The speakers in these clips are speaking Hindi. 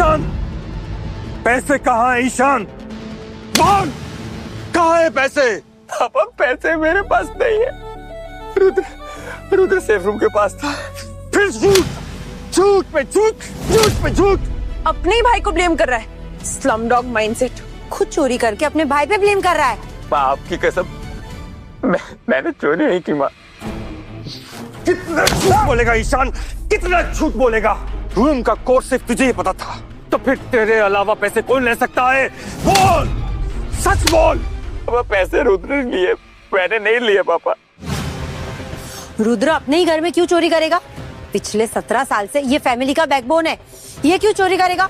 ईशान, पैसे कहाँ है ईशान? बोल, कहाँ है पैसे? पापा पैसे मेरे पास नहीं है। रुद्र सेफ रूम के पास था। फिर झूठ, झूठ पे झूठ, झूठ पे झूठ। अपने ही भाई को ब्लेम कर रहा है। Slum dog mindset. खुद चोरी करके अपने भाई पे ब्लेम कर रहा है। माँ आपकी कसम, मैंने चोरी नहीं की माँ। कितना झूठ बोलेगा ईशान, कितना झूठ बोलेगा? रूम का कोड सिर्फ तुझे ही पता था, तो फिर तेरे अलावा पैसे कौन ले सकता है? बोल, सच बोल। पापा पैसे रुद्र ने लिए, मैंने नहीं लिए पापा। रुद्र अपने ही घर में क्यों चोरी करेगा? पिछले 17 साल से ये फैमिली का बैकबोन है, ये क्यों चोरी करेगा?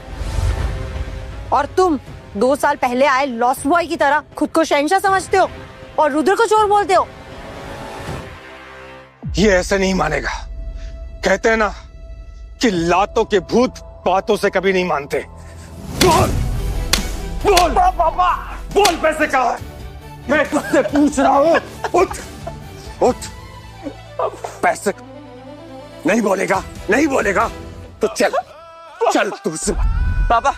और तुम 2 साल पहले आए लॉस्ट बॉय की तरह खुद को शहंशाह समझते हो और रुद्र को चोर बोलते हो। ये ऐसे नहीं मानेगा। कहते हैं ना कि लातों के भूत बातों से कभी नहीं मानते। बोल, बोल पापा, बोल पैसे कहाँ है? मैं तुझसे पूछ रहा हूँ। उठ, उठ। पैसे नहीं बोलेगा, नहीं बोलेगा तो चल, चल तू से। पापा,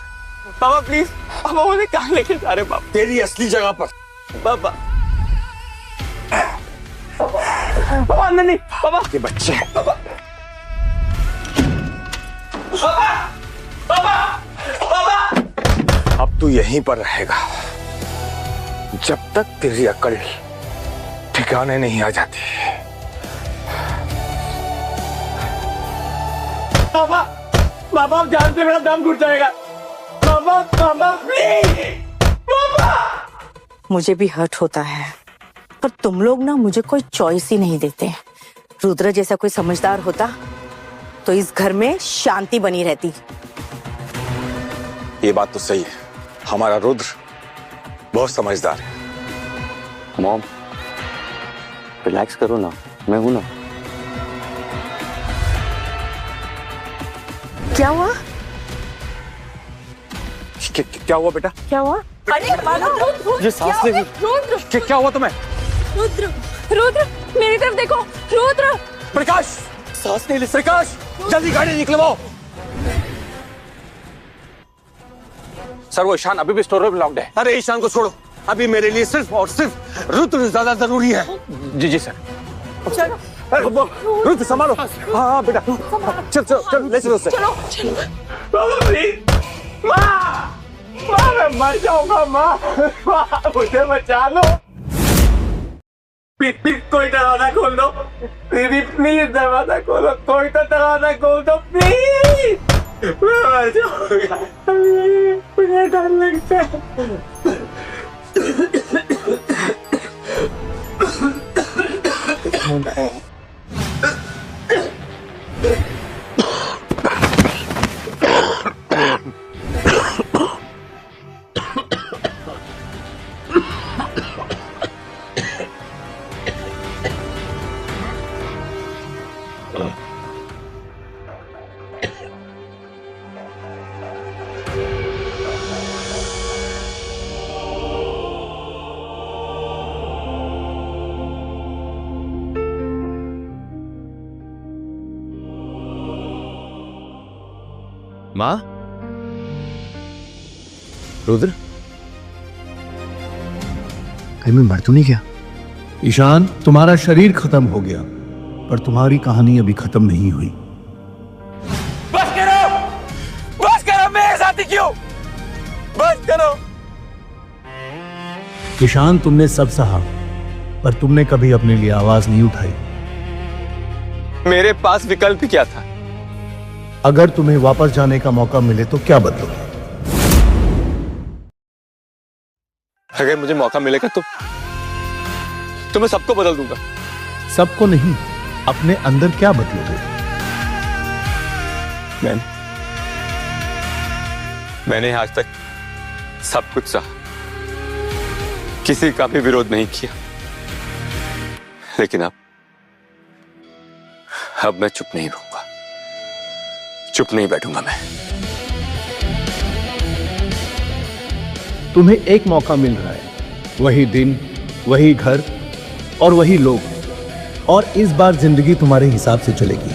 पापा प्लीज, पापा मुझे कहाँ लेके जा रहे पापा? तेरी असली जगह पर। पापा, पापा अंदर नहीं, पापा ये बच्चे। पापा, पापा, पापा, पापा। अब तू यहीं पर रहेगा जब तक तेरी अकल ठिकाने नहीं आ जाती। पापा, पापा आप जानते मेरा दम घुट जाएगा। पापा, पापा प्लीज, पापा। मुझे भी हर्ट होता है, पर तुम लोग ना मुझे कोई चॉइस ही नहीं देते। रुद्र जैसा कोई समझदार होता तो इस घर में शांति बनी रहती। ये बात तो सही है, हमारा रुद्र बहुत समझदार है। मॉम रिलैक्स करो ना, मैं हूं ना। क्या हुआ? क्या हुआ बेटा? क्या हुआ? अरे ये सांस ले। क्या हुआ तुम्हें? रुद्र, रुद्र मेरी तरफ देखो। रुद्र, प्रकाश, सांस नहीं ले। प्रकाश जल्दी गाड़ी निकलवाओ। सर वो ईशान अभी भी स्टोर रूम लॉक्ड है। अरे ईशान को छोड़ो, अभी मेरे लिए सिर्फ और सिर्फ रुद्र ज्यादा जरूरी है। जी जी सर। रुद्र संभालो। हाँ बेटा, चल चल चल, ले चलो। चलो चलो। पापा प्लीज, माँ, माँ मैं मर जाऊंगा। माँ, माँ मुझे बचा लो। प्लीज कोई दरवाजा खोल दो। दीदी प्लीज दरवाजा खोलो, कोई तो दरवाजा खोल दो प्लीज। मैं मर जाऊंगा, मुझे डर लगता है। माँ, रुद्र, कहीं मैं मर तो नहीं गया? ईशान, तुम्हारा शरीर खत्म हो गया, पर तुम्हारी कहानी अभी खत्म नहीं हुई। बस करो, बस करो, मेरे साथ ही क्यों? बस करो। ईशान, तुमने सब सहा, पर तुमने कभी अपने लिए आवाज नहीं उठाई। मेरे पास विकल्प क्या था? अगर तुम्हें वापस जाने का मौका मिले तो क्या बदलोगे? अगर मुझे मौका मिलेगा तो मैं सबको बदल दूंगा। सबको नहीं, अपने अंदर क्या बदलोगे? मैंने आज तक सब कुछ सहा, किसी का भी विरोध नहीं किया, लेकिन अब मैं चुप नहीं रहूंगा, चुप नहीं बैठूंगा मैं। तुम्हें एक मौका मिल रहा है, वही दिन, वही घर और वही लोग, और इस बार जिंदगी तुम्हारे हिसाब से चलेगी।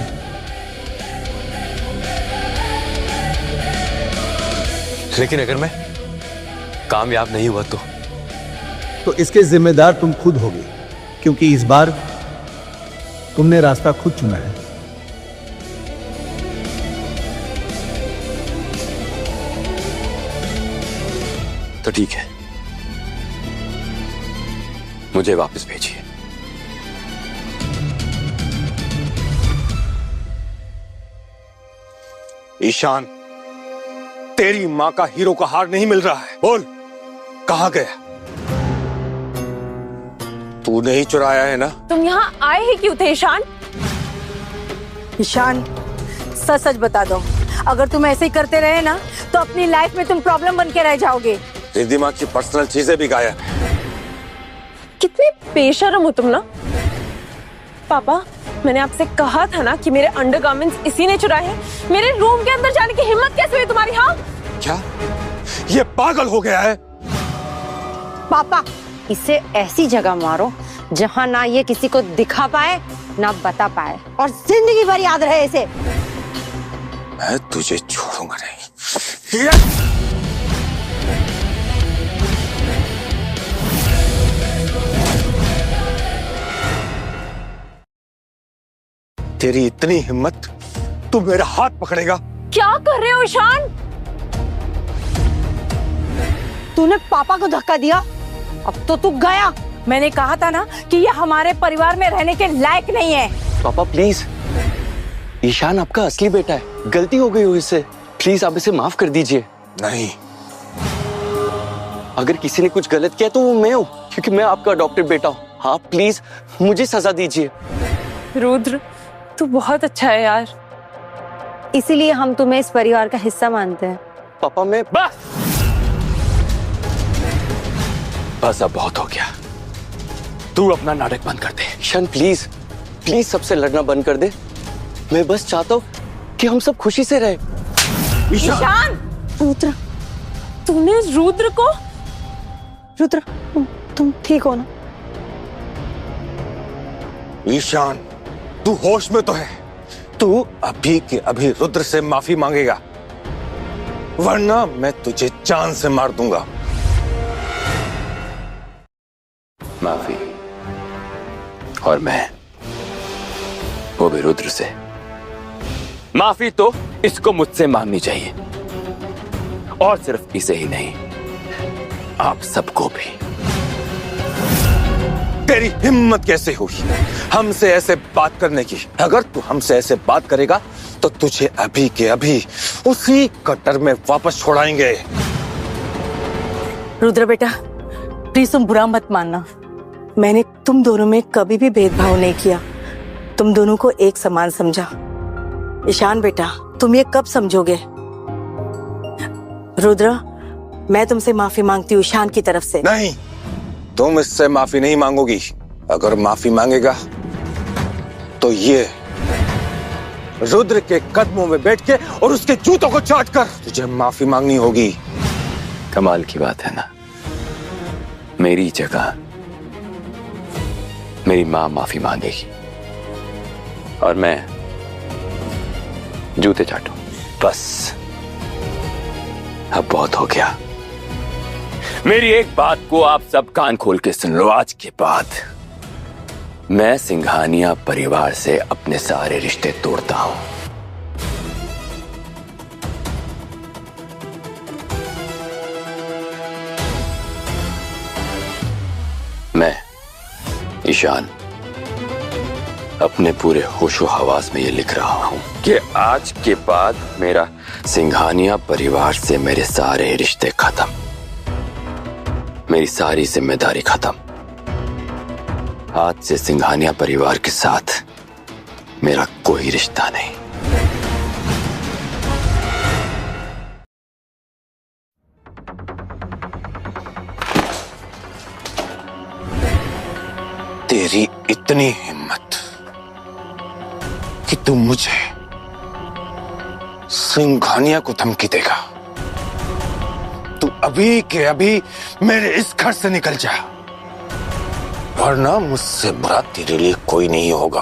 लेकिन अगर मैं कामयाब नहीं हुआ तो इसके जिम्मेदार तुम खुद होगे, क्योंकि इस बार तुमने रास्ता खुद चुना है। तो ठीक है, मुझे वापस भेजिए। ईशान, तेरी मां का हीरो का हार नहीं मिल रहा है। बोल, कहां गया? तूने ही चुराया है ना? तुम यहाँ आए ही क्यों थे ईशान? ईशान, सच सच बता दो, अगर तुम ऐसे ही करते रहे ना तो अपनी लाइफ में तुम प्रॉब्लम बन के रह जाओगे। रिद्धिमा की पर्सनल चीजें भी गायब है। कितने बेशर्म हो तुम ना। पापा, मैंने आपसे कहा था ना कि मेरे अंडरगारमेंट्स इसी ने चुराए हैं। मेरे रूम के अंदर जाने की हिम्मत कैसे हुई तुम्हारी? हाँ, क्या ये पागल हो गया है? पापा, इसे ऐसी जगह मारो जहाँ ना ये किसी को दिखा पाए ना बता पाए, और जिंदगी भर याद रहे इसे। मैं तुझे छोड़ूंगा नहीं। तेरी इतनी हिम्मत, तू मेरा हाथ पकड़ेगा? क्या कर रहे हो ईशान? तूने पापा को धक्का दिया, अब तो तू गया। मैंने कहा था ना कि ये हमारे परिवार में रहने के लायक नहीं है। पापा प्लीज, ईशान आपका असली बेटा है, गलती हो गई हो इससे, प्लीज आप इसे माफ कर दीजिए। नहीं, अगर किसी ने कुछ गलत किया तो वो मैं हूँ, क्योंकि मैं आपका अडॉप्टेड बेटा हूँ। हाँ प्लीज मुझे सजा दीजिए। रुद्र, तू बहुत अच्छा है यार। इसीलिए हम तुम्हें इस परिवार का हिस्सा मानते हैं। पापा मैं बस अब बहुत हो गया। तू अपना नाटक बंद कर दे। ईशान प्लीज प्लीज सबसे लड़ना बंद कर दे। मैं बस चाहता हूँ कि हम सब खुशी से रहे। ईशान, रुद्र, तूने रुद्र को? रुद्र, तुम ठीक हो ना? ईशान, तू होश में तो है? तू अभी के अभी रुद्र से माफी मांगेगा, वरना मैं तुझे जान से मार दूंगा। माफी, और मैं वो भी रुद्र से। माफी तो इसको मुझसे मांगनी चाहिए, और सिर्फ इसे ही नहीं, आप सबको भी। तेरी हिम्मत कैसे हुई हमसे ऐसे बात करने की? अगर तू हमसे ऐसे बात करेगा तो तुझे अभी के अभी उसी कटर में वापस छोड़ाएंगे। रुद्र बेटा, प्लीज तुम बुरा मत मानना। मैंने तुम दोनों में कभी भी भेदभाव नहीं किया, तुम दोनों को एक समान समझा। ईशान बेटा, तुम ये कब समझोगे? रुद्र, मैं तुमसे माफी मांगती हूँ ईशान की तरफ से। नहीं, तुम इससे माफी नहीं मांगोगी। अगर माफी मांगेगा तो ये रुद्र के कदमों में बैठ के और उसके जूतों को चाट कर तुझे माफी मांगनी होगी। कमाल की बात है ना, मेरी जगह मेरी मां माफी मांगेगी और मैं जूते चाटूं। बस अब बहुत हो गया। मेरी एक बात को आप सब कान खोल के सुन लो। आज के बाद मैं सिंघानिया परिवार से अपने सारे रिश्ते तोड़ता हूं। मैं ईशान अपने पूरे होशो हवास में ये लिख रहा हूं कि आज के बाद मेरा सिंघानिया परिवार से मेरे सारे रिश्ते खत्म, मेरी सारी जिम्मेदारी खत्म। आज से सिंघानिया परिवार के साथ मेरा कोई रिश्ता नहीं। तेरी इतनी हिम्मत कि तू मुझे सिंघानिया को धमकी देगा? तू अभी के अभी मेरे इस घर से निकल जा, वरना मुझसे बुरा तेरे लिए कोई नहीं होगा।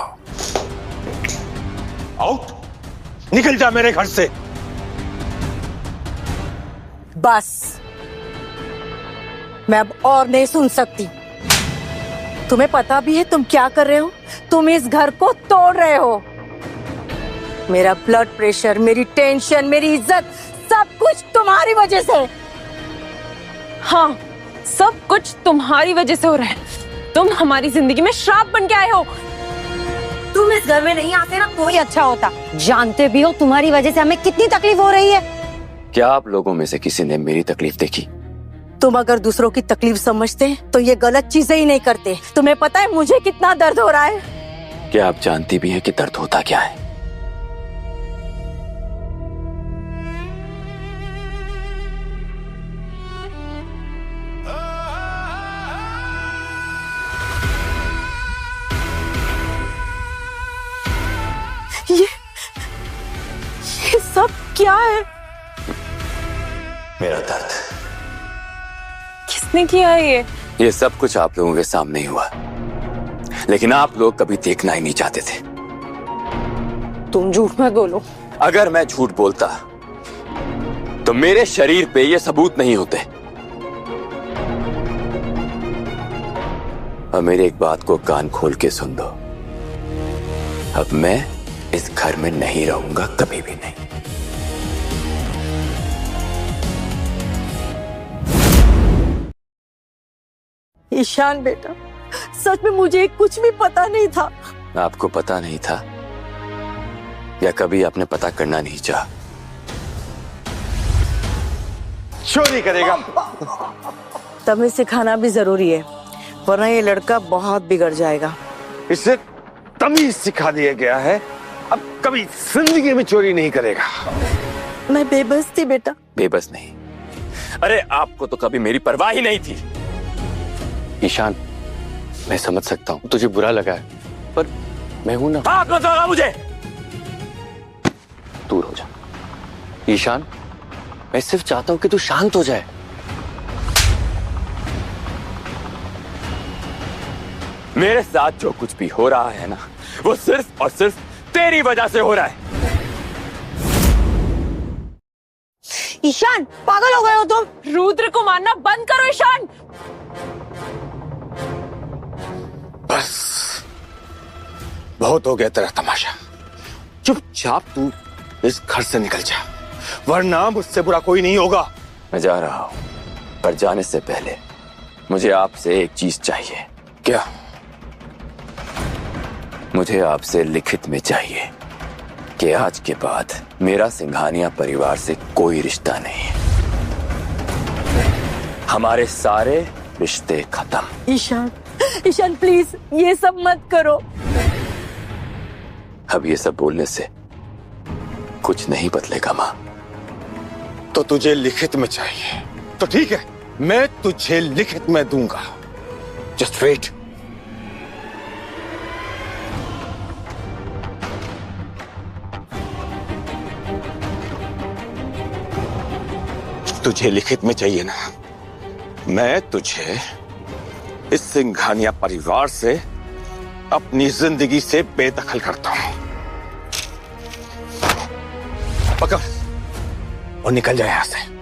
आउट, निकल जा मेरे घर से। बस, मैं अब और नहीं सुन सकती। तुम्हें पता भी है तुम क्या कर रहे हो? तुम इस घर को तोड़ रहे हो। मेरा ब्लड प्रेशर, मेरी टेंशन, मेरी इज्जत, सब कुछ तुम्हारी वजह से। हाँ, सब कुछ तुम्हारी वजह से हो रहा है। तुम हमारी जिंदगी में श्राप बन के आए हो। तुम इस घर में नहीं आते ना तो ही अच्छा होता। जानते भी हो तुम्हारी वजह से हमें कितनी तकलीफ हो रही है। क्या आप लोगों में से किसी ने मेरी तकलीफ देखी? तुम अगर दूसरों की तकलीफ समझते तो ये गलत चीजें ही नहीं करते। तुम्हें पता है मुझे कितना दर्द हो रहा है? क्या आप जानती भी हैं कि दर्द होता क्या है? ये सब क्या है? मेरा दर्द। किसने किया है ये सब कुछ आप लोगों के सामने ही हुआ, लेकिन आप लोग कभी देखना ही नहीं चाहते थे। तुम झूठ मत बोलो। अगर मैं झूठ बोलता तो मेरे शरीर पे ये सबूत नहीं होते। और मेरी एक बात को कान खोल के सुन दो, अब मैं इस घर में नहीं रहूंगा, कभी भी नहीं। ईशान बेटा, सच में मुझे कुछ भी पता नहीं था। आपको पता नहीं था या कभी आपने पता करना नहीं चाहा? चोरी करेगा। तमीज सिखाना भी जरूरी है, वरना ये लड़का बहुत बिगड़ जाएगा। इसे तमीज सिखा दिया गया है, अब कभी जिंदगी में चोरी नहीं करेगा। मैं बेबस थी बेटा। बेबस नहीं, अरे आपको तो कभी मेरी परवाह ही नहीं थी। ईशान, मैं समझ सकता हूँ तुझे बुरा लगा है, पर मैं हूं ना। बात मत लगा मुझे, दूर हो जा। ईशान, मैं सिर्फ चाहता हूं कि तू शांत हो जाए। मेरे साथ जो कुछ भी हो रहा है ना, वो सिर्फ और सिर्फ तेरी वजह से हो रहा है। ईशान, पागल हो गए हो तुम? रुद्र को मारना बंद करो ईशान। बस बहुत हो गया तेरा तमाशा। चुपचाप तू इस घर से निकल जा, वरना मुझसे बुरा कोई नहीं होगा। मैं जा रहा हूं, पर जाने से पहले मुझे आपसे एक चीज चाहिए। क्या? मुझे आपसे लिखित में चाहिए कि आज के बाद मेरा सिंघानिया परिवार से कोई रिश्ता नहीं है। हमारे सारे रिश्ते खत्म। ईशान, ईशान प्लीज ये सब मत करो। अब ये सब बोलने से कुछ नहीं बदलेगा माँ। तो तुझे लिखित में चाहिए तो ठीक है, मैं तुझे लिखित में दूंगा। Just wait. तुझे लिखित में चाहिए ना, मैं तुझे इस सिंघानिया परिवार से अपनी जिंदगी से बेदखल करता हूं। पकड़ और निकल जाए यहां से।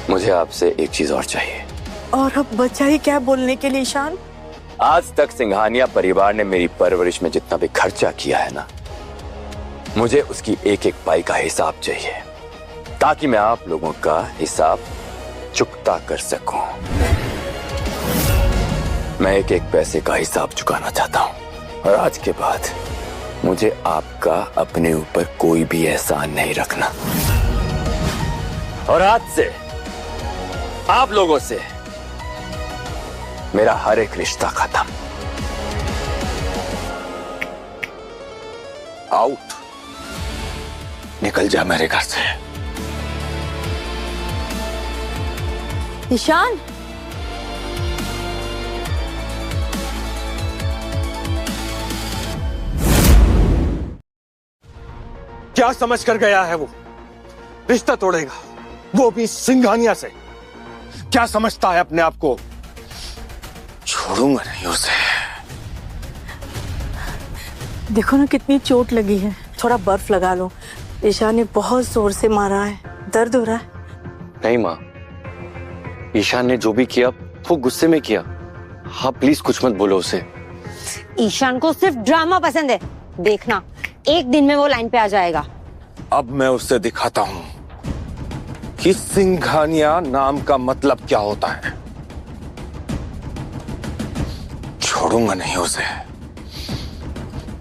मुझे आपसे एक चीज और चाहिए। और अब बचा ही क्या बोलने के लिए ईशान? आज तक सिंघानिया परिवार ने मेरी परवरिश में जितना भी खर्चा किया है ना, मुझे उसकी एक एक पाई का हिसाब चाहिए, ताकि मैं आप लोगों का हिसाब चुकता कर सकूं। मैं एक एक पैसे का हिसाब चुकाना चाहता हूं, और आज के बाद मुझे आपका अपने ऊपर कोई भी एहसान नहीं रखना। और आज से आप लोगों से मेरा हर एक रिश्ता खत्म। आउट। निकल जा मेरे घर से। ईशान, क्या समझ कर गया है वो? रिश्ता तोड़ेगा, वो भी सिंघानिया से। क्या समझता है अपने आप को? छोड़ूंगा नहीं उसे। देखो ना कितनी चोट लगी है, थोड़ा बर्फ लगा लो। ईशान ने बहुत जोर से मारा है, दर्द हो रहा है। नहीं माँ, ईशान ने जो भी किया वो गुस्से में किया। हाँ प्लीज कुछ मत बोलो उसे। ईशान को सिर्फ ड्रामा पसंद है। देखना एक दिन में वो लाइन पे आ जाएगा। अब मैं उससे दिखाता हूं कि सिंघानिया नाम का मतलब क्या होता है। छोड़ूंगा नहीं उसे।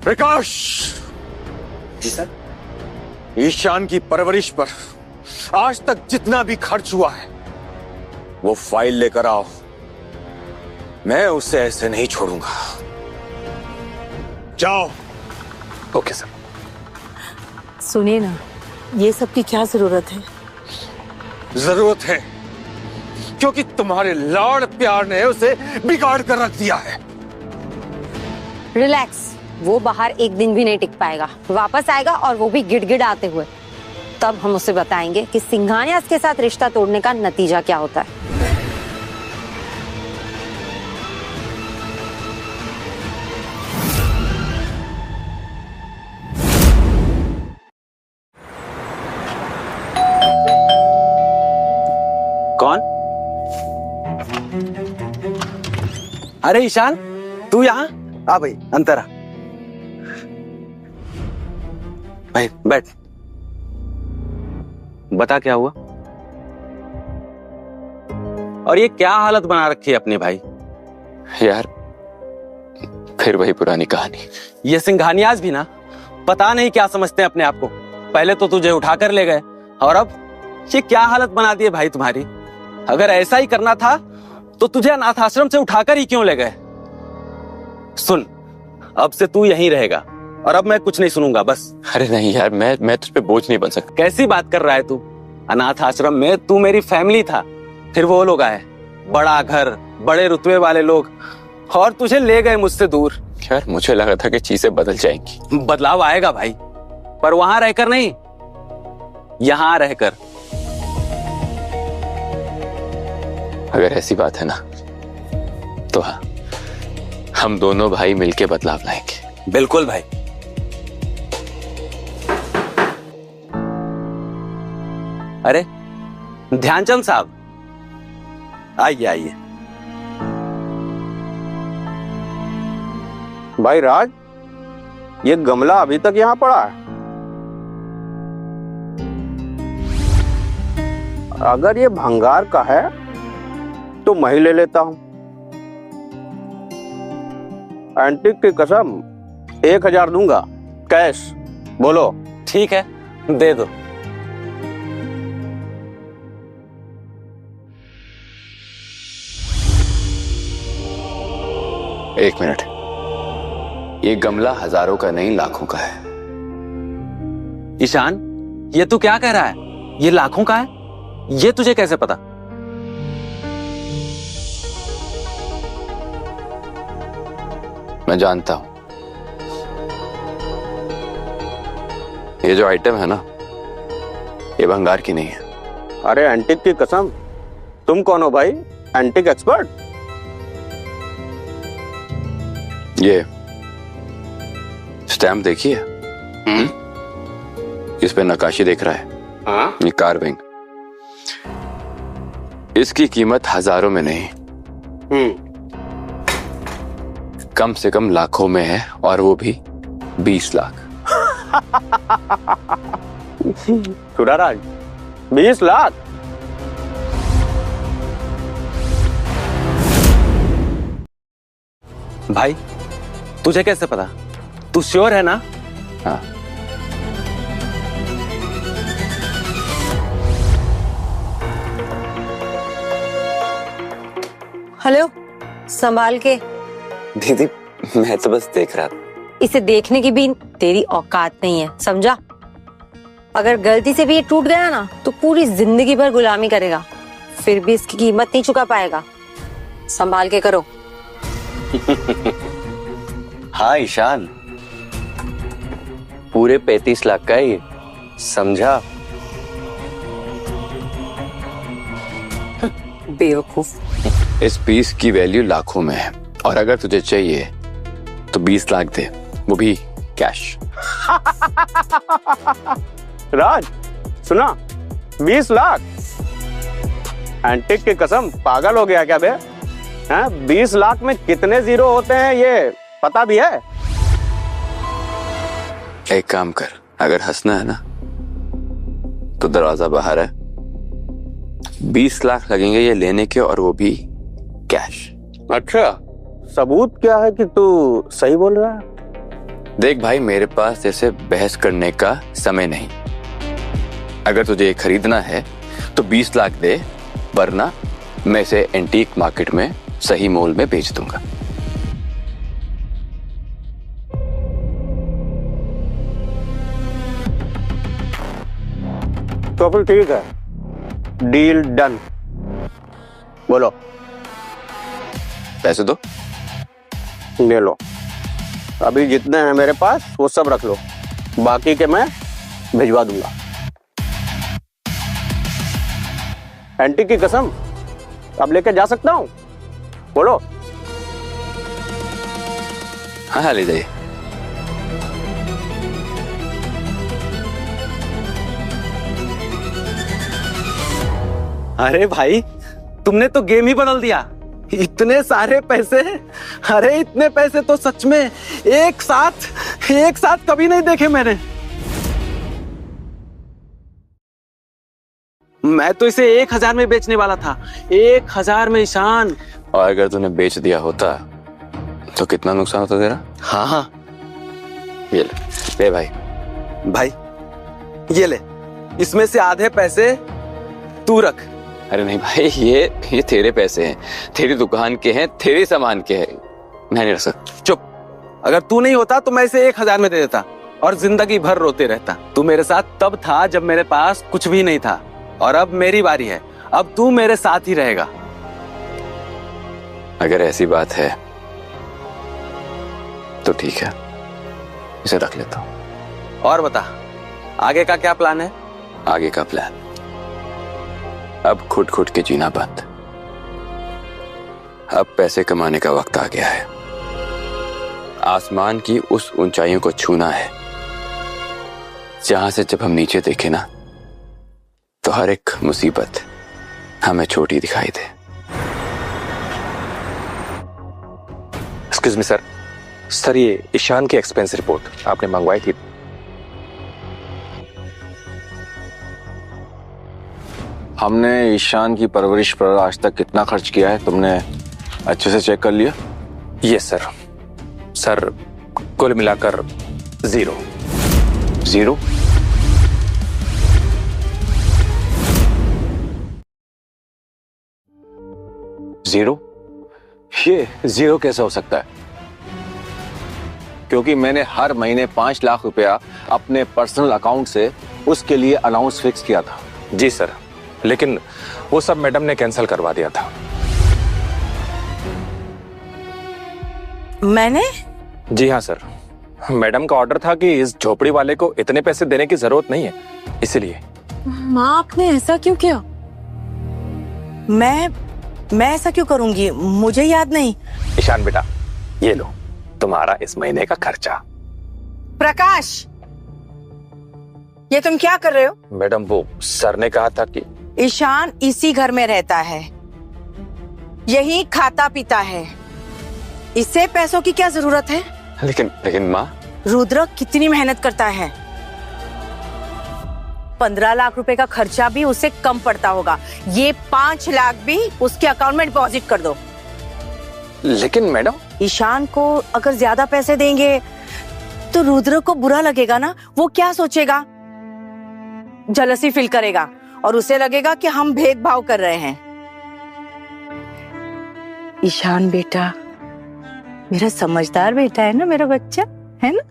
प्रकाश। जी सर। ईशान की परवरिश पर आज तक जितना भी खर्च हुआ है वो फाइल लेकर आओ। मैं उसे ऐसे नहीं छोड़ूंगा। जाओ। Okay sir. सुनिए ना, ये सब की क्या जरूरत है? जरूरत है क्योंकि तुम्हारे लाड़ प्यार ने उसे बिगाड़ कर रख दिया है। रिलैक्स, वो बाहर एक दिन भी नहीं टिक पाएगा। वापस आएगा और वो भी गिड़गिड़ाते हुए। तब हम उसे बताएंगे कि सिंघानिया के साथ रिश्ता तोड़ने का नतीजा क्या होता है। कौन? अरे ईशान, तू यहाँ आ भाई, अंतर आ। भाई बैठ, बता क्या हुआ और ये क्या हालत बना रखी है अपनी भाई? यार फिर वही पुरानी कहानी। ये सिंघानियाज भी ना पता नहीं क्या समझते हैं अपने आप को। पहले तो तुझे उठाकर ले गए और अब ये क्या हालत बना दी है भाई तुम्हारी। अगर ऐसा ही करना था तो तुझे अनाथ आश्रम से उठाकर ही क्यों ले गए? सुन, अब से तू यहीं रहेगा और अब मैं कुछ नहीं सुनूंगा बस। अरे नहीं यार, मैं तुझ पे बोझ नहीं बन सकता। कैसी बात कर रहा है तू? अनाथ आश्रम में तू मेरी फैमिली था, फिर वो लोग आए, बड़ा घर, बड़े रुतबे वाले लोग, और तुझे ले गए मुझसे दूर। यार मुझे लगा था कि चीजें बदल जाएंगी। बदलाव आएगा भाई, पर वहां रहकर नहीं, यहां रहकर। अगर ऐसी बात है ना तो हाँ, हम दोनों भाई मिलके बदलाव लाएंगे। बिल्कुल भाई। अरे ध्यानचंद साहब, आइए आइए। भाई राज, ये गमला अभी तक यहाँ पड़ा है। अगर ये भंगार का है तो मैं ही ले लेता हूं। एंटीक की कसम 1000 दूंगा कैश। बोलो। ठीक है, दे दो। एक मिनट, ये गमला हजारों का नहीं लाखों का है। ईशान, ये तू क्या कह रहा है? ये लाखों का है? ये तुझे कैसे पता? मैं जानता हूं। ये जो आइटम है ना, ये भंगार की नहीं है। अरे एंटीक की कसम, तुम कौन हो भाई? Antique expert? ये स्टैम्प देखिए, इस पे नक्काशी देख रहा है। हाँ? ये कार्विंग, इसकी कीमत हजारों में नहीं, कम से कम लाखों में है, और वो भी 20 लाख। सुराराज, 20 लाख? भाई तुझे कैसे पता? तू श्योर है ना? हाँ। हेलो, संभाल के। दीदी मैं तो बस देख रहा था। इसे देखने की भी तेरी औकात नहीं है, समझा? अगर गलती से भी ये टूट गया ना तो पूरी जिंदगी भर गुलामी करेगा, फिर भी इसकी कीमत नहीं चुका पाएगा। संभाल के करो। हाँ ईशान, पूरे 35 लाख का है ये, समझा? बेवकूफ। इस पीस की वैल्यू लाखों में है और अगर तुझे चाहिए तो 20 लाख दे, वो भी कैश। राज सुना, 20 लाख? एंटिक की कसम, पागल हो गया क्या बे? हैं? 20 लाख में कितने जीरो होते हैं ये पता भी है? एक काम कर, अगर हंसना है ना तो दरवाजा बाहर है। 20 लाख लगेंगे ये लेने के, और वो भी कैश। अच्छा, सबूत क्या है कि तू सही बोल रहा है? देख भाई, मेरे पास ऐसे बहस करने का समय नहीं। अगर तुझे ये खरीदना है तो 20 लाख दे, वरना मैं इसे एंटीक मार्केट में सही मोल में बेच दूंगा। तो फिर ठीक है, डील डन। बोलो। पैसे दो। ले लो, अभी जितने हैं मेरे पास वो सब रख लो, बाकी के मैं भिजवा दूंगा। एंटी की कसम, अब लेके जा सकता हूँ? बोलो। हाँ ले जाइए। अरे भाई, तुमने तो गेम ही बदल दिया। इतने सारे पैसे, अरे इतने पैसे तो सच में एक साथ कभी नहीं देखे मैंने। मैं तो इसे 1000 में बेचने वाला था, 1000 में ईशान। और अगर तूने बेच दिया होता तो कितना नुकसान होता तेरा? हाँ, ये ले भाई। भाई ये ले, इसमें से आधे पैसे तू रख। अरे नहीं भाई, ये तेरे पैसे हैं, तेरी दुकान के हैं, तेरे सामान के हैं, मैं नहीं रख सकता। चुप, अगर तू नहीं होता तो मैं इसे 1000 में दे देता और जिंदगी भर रोते रहता। तू मेरे साथ तब था जब मेरे पास कुछ भी नहीं था, और अब मेरी बारी है, अब तू मेरे साथ ही रहेगा। अगर ऐसी बात है तो ठीक है, इसे रख लेता हूं। और बता, आगे का क्या प्लान है? आगे का प्लान, अब खुद खुद के जीना बंद। अब पैसे कमाने का वक्त आ गया है। आसमान की उस ऊंचाइयों को छूना है जहां से जब हम नीचे देखें ना तो हर एक मुसीबत हमें छोटी दिखाई दे। एक्सक्यूज मी सर, ये ईशान की एक्सपेंस रिपोर्ट आपने मंगवाई थी। हमने ईशान की परवरिश पर आज तक कितना खर्च किया है तुमने अच्छे से चेक कर लिया? यस सर, कुल मिलाकर 0। ये 0 कैसे हो सकता है? क्योंकि मैंने हर महीने 5 लाख रुपया अपने पर्सनल अकाउंट से उसके लिए अलाउंस फिक्स किया था। जी सर, लेकिन वो सब मैडम ने कैंसिल करवा दिया था। मैंने? जी हाँ सर, मैडम का ऑर्डर था कि इस झोपड़ी वाले को इतने पैसे देने की जरूरत नहीं है, इसलिए। माँ, आपने ऐसा क्यों किया? मैं ऐसा क्यों करूंगी? मुझे याद नहीं। ईशान बेटा, ये लो तुम्हारा इस महीने का खर्चा। प्रकाश, ये तुम क्या कर रहे हो? मैडम, वो सर ने कहा था कि ईशान इसी घर में रहता है, यही खाता पीता है, इससे पैसों की क्या जरूरत है? लेकिन माँ, रुद्र कितनी मेहनत करता है। 15 लाख रुपए का खर्चा भी उसे कम पड़ता होगा। ये 5 लाख भी उसके अकाउंट में डिपॉजिट कर दो। लेकिन मैडम, ईशान को अगर ज्यादा पैसे देंगे तो रुद्र को बुरा लगेगा ना। वो क्या सोचेगा? जलसी फील करेगा और उसे लगेगा कि हम भेदभाव कर रहे हैं। ईशान बेटा मेरा समझदार बेटा है ना, मेरा बच्चा है ना।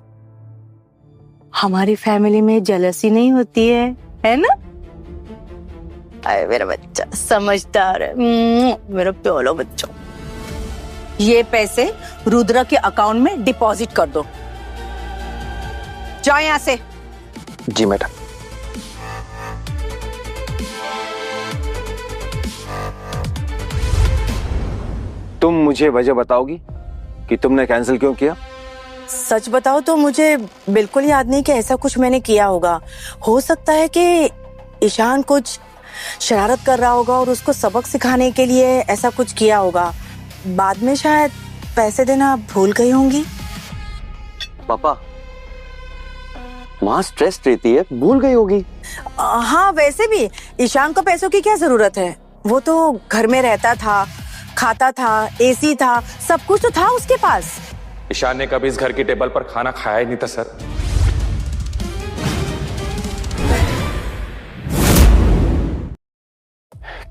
हमारी फैमिली में जलसी नहीं होती है ना। अरे मेरा बच्चा समझदार है, मेरा प्यारा बच्चा। ये पैसे रुद्र के अकाउंट में डिपॉजिट कर दो। जाओ यहां से। जी मैडम। तुम मुझे वजह बताओगी कि तुमने कैंसिल क्यों किया? सच बताओ तो मुझे बिल्कुल याद नहीं कि ऐसा कुछ मैंने किया होगा। हो सकता है कि ईशान कुछ शरारत कर रहा होगा और उसको सबक सिखाने के लिए ऐसा कुछ किया होगा। बाद में शायद पैसे देना भूल गई होंगी। पापा, माँ स्ट्रेस रहती है, भूल गई होगी। हाँ, वैसे भी ईशान को पैसों की क्या जरूरत है? वो तो घर में रहता था, खाता था, एसी था, सब कुछ तो था उसके पास। ईशान ने कभी इस घर की टेबल पर खाना खाया ही नहीं था सर।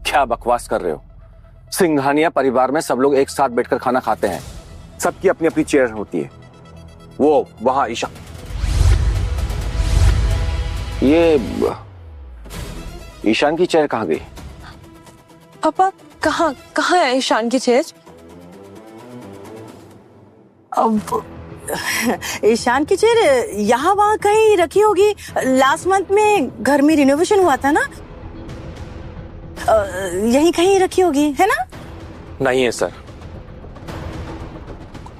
क्या बकवास कर रहे हो? सिंघानिया परिवार में सब लोग एक साथ बैठकर खाना खाते हैं। सबकी अपनी अपनी चेयर होती है। वो वहां ईशान की चेयर कहाँ गई? पापा कहाँ कहाँ है ईशान की चेयर? अब ईशान की चेयर यहाँ वहाँ कहीं रखी होगी। लास्ट मंथ में घर में रिनोवेशन हुआ था ना, यहीं कहीं रखी होगी, है ना? नहीं है सर,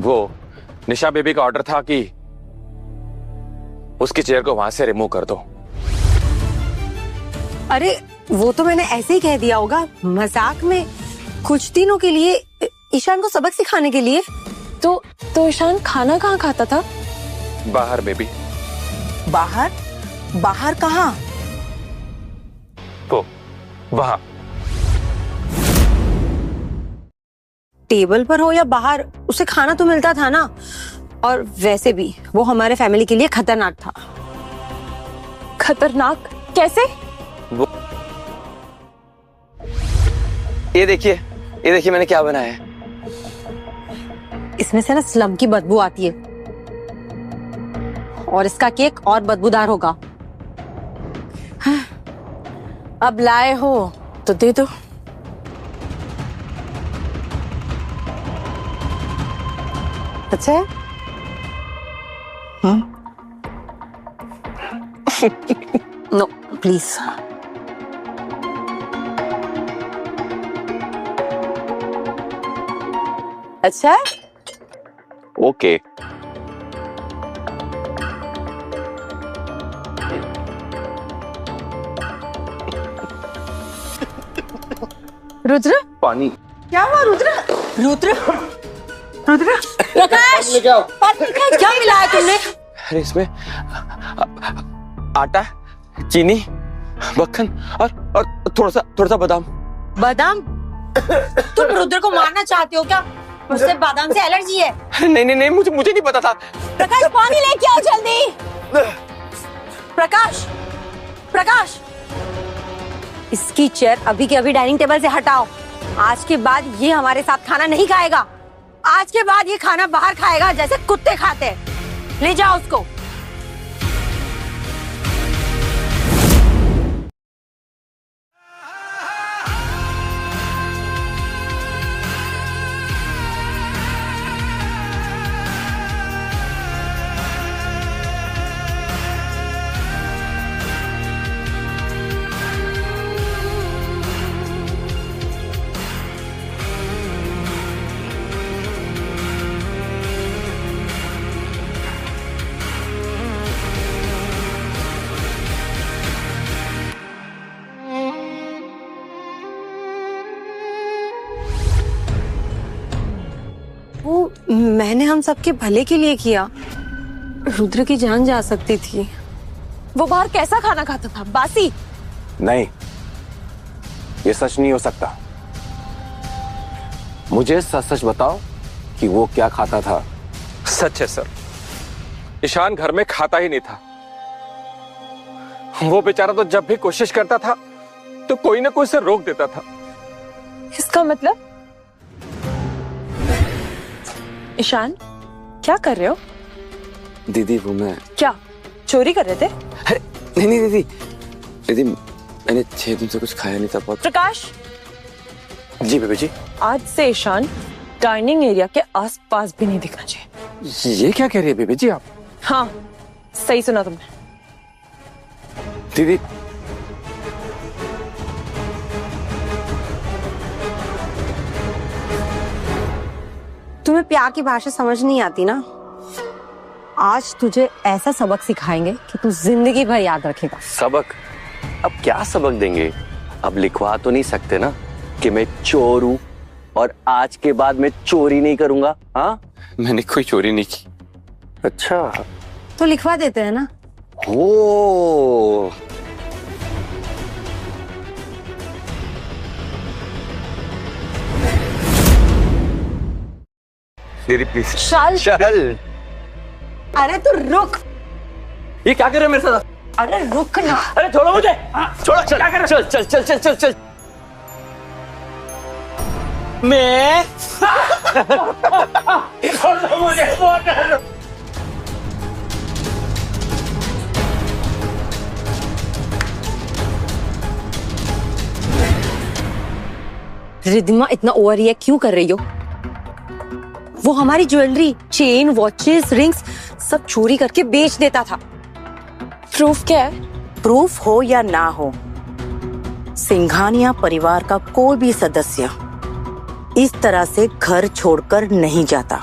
वो निशा बेबी का ऑर्डर था कि उसकी चेयर को वहां से रिमूव कर दो। अरे वो तो मैंने ऐसे ही कह दिया होगा मजाक में, कुछ दिनों के लिए ईशान को सबक सिखाने के लिए। तो ईशान खाना कहाँ खाता था? बाहर बेबी। बाहर? बाहर कहाँ? तो वहां। टेबल पर हो या बाहर, उसे खाना तो मिलता था ना। और वैसे भी वो हमारे फैमिली के लिए खतरनाक था। खतरनाक कैसे? ये देखिए मैंने क्या बनाया है। इसमें से ना स्लम की बदबू आती है और इसका केक और बदबूदार होगा। अब लाए हो तो दे दो। अच्छा है? No please. अच्छा है? ओके। रुद्र, पानी। क्या हुआ रुद्र? रुद्र, रुद्र, प्रकाश, क्या मिला है तुमने? अरे इसमें आटा, चीनी, मक्खन और थोड़ा सा बादाम। बादाम? तुम रुद्र को मारना चाहते हो क्या? मुझसे बादाम से एलर्जी है। नहीं, मुझे नहीं पता था। प्रकाश, पानी लेके आओ जल्दी। प्रकाश, इसकी चेयर अभी के अभी डाइनिंग टेबल से हटाओ। आज के बाद ये हमारे साथ खाना नहीं खाएगा। आज के बाद ये खाना बाहर खाएगा जैसे कुत्ते खाते हैं। ले जाओ उसको। वो मैंने हम सबके भले के लिए किया। रुद्र की जान जा सकती थी। वो बाहर कैसा खाना खाता था? बासी? नहीं, ये सच नहीं हो सकता। मुझे सच बताओ कि वो क्या खाता था। सच है सर, ईशान घर में खाता ही नहीं था। वो बेचारा तो जब भी कोशिश करता था तो कोई ना कोई उसे रोक देता था। इसका मतलब? ईशान, क्या कर रहे हो? दीदी वो मैं क्या चोरी कर रहे थे? अरे नहीं दीदी मैंने 6 दिन से कुछ खाया नहीं था। बहुत। प्रकाश, जी बेबी जी। आज से ईशान डाइनिंग एरिया के आसपास भी नहीं दिखना चाहिए। ये क्या कह रही है बेबी जी आप? हाँ, सही सुना तुमने। दीदी प्यार की भाषा समझ नहीं आती ना, आज तुझे ऐसा सबक सिखाएंगे कि तू जिंदगी भर याद रखेगा। सबक? अब क्या सबक देंगे? अब लिखवा तो नहीं सकते ना कि मैं चोर हूं और आज के बाद मैं चोरी नहीं करूंगा। हाँ, मैंने कोई चोरी नहीं की। अच्छा, तो लिखवा देते हैं ना। ओ दीदी प्लीज। चल। अरे तू रुक। ये क्या कर रहे हो मेरे साथ? अरे रुक ना। अरे छोड़ो मुझे। छोड़ो। चल, क्या कर रहे हो? चल चल चल चल चल चल। मैं छोड़ो मुझे। रिद्धिमा इतना ओवर रिएक्ट क्यों कर रही हो? वो हमारी ज्वेलरी, चेन, वॉचेस, रिंग्स सब चोरी करके बेच देता था। प्रूफ क्या है? प्रूफ हो या ना हो, सिंघानिया परिवार का कोई भी सदस्य इस तरह से घर छोड़कर नहीं जाता।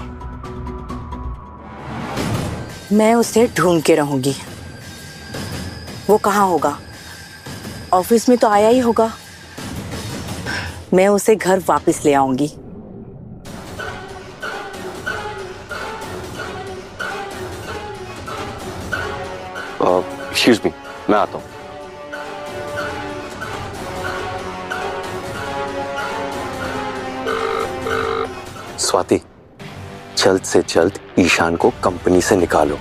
मैं उसे ढूंढ के रहूंगी। वो कहाँ होगा? ऑफिस में तो आया ही होगा। मैं उसे घर वापस ले आऊंगी। एक्सक्यूज मी, मैं आता हूं। स्वाति, जल्द से जल्द ईशान को कंपनी से निकालो।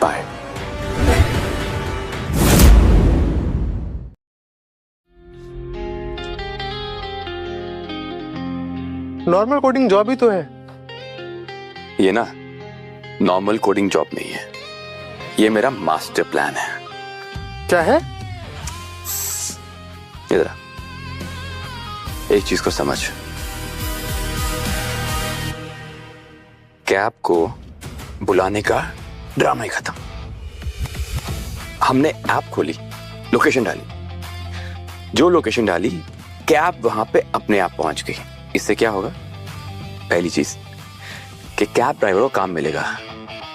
बाय। नॉर्मल कोडिंग जॉब ही तो है। ये ना नॉर्मल कोडिंग जॉब नहीं है, ये मेरा मास्टर प्लान है। क्या है? इधर आ, एक चीज को समझ। कैब को बुलाने का ड्रामा ही खत्म। हमने ऐप खोली, लोकेशन डाली, जो लोकेशन डाली कैब वहां पे अपने आप पहुंच गई। इससे क्या होगा? पहली चीज कि कैब ड्राइवर को काम मिलेगा,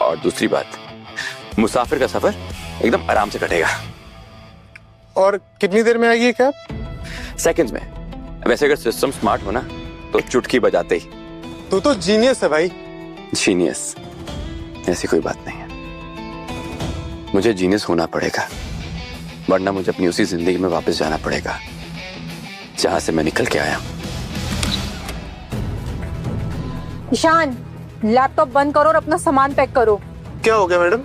और दूसरी बात, मुसाफिर का सफर एकदम आराम से कटेगा। और कितनी देर में आएगी ये कैब? सेकंड्स में। वैसे अगर सिस्टम स्मार्ट हो ना तो चुटकी बजाते ही। तू तो जीनियस है भाई। जीनियस ऐसी कोई बात नहीं है। मुझे जीनियस होना पड़ेगा, वरना मुझे अपनी उसी जिंदगी में वापस जाना पड़ेगा जहां से मैं निकल के आया। ईशान, लैपटॉप बंद करो और अपना सामान पैक करो। क्या हो गया madam?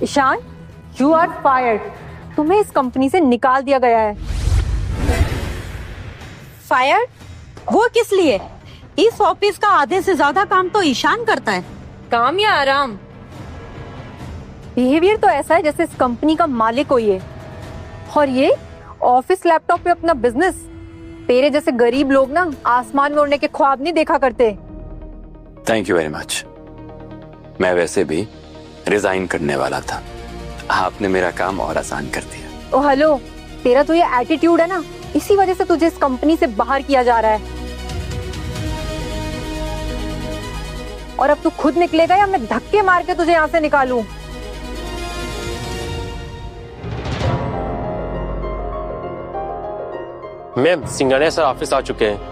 Ishaan, you are fired. तुम्हें इस कंपनी से निकाल दिया गया है। फायर? वो किस लिए? इस ऑफिस का आधे से ज्यादा काम तो ईशान करता है। काम या आराम? बिहेवियर तो ऐसा है जैसे इस कंपनी का मालिक हो ये, और ये ऑफिस लैपटॉप पे अपना बिजनेस। तेरे जैसे गरीब लोग ना आसमान में उड़ने के ख्वाब नहीं देखा करते। Thank you very much. मैं वैसे भी रिजाइन करने वाला था, आपने मेरा काम और आसान कर दिया। ओ हेलो, तेरा तो ये एटीट्यूड है ना, इसी वजह से तुझे इस कंपनी से बाहर किया जा रहा है। और अब तू खुद निकलेगा या मैं धक्के मार के तुझे यहाँ से निकालूं? मैम, सिंघानिया सर ऑफिस आ चुके हैं।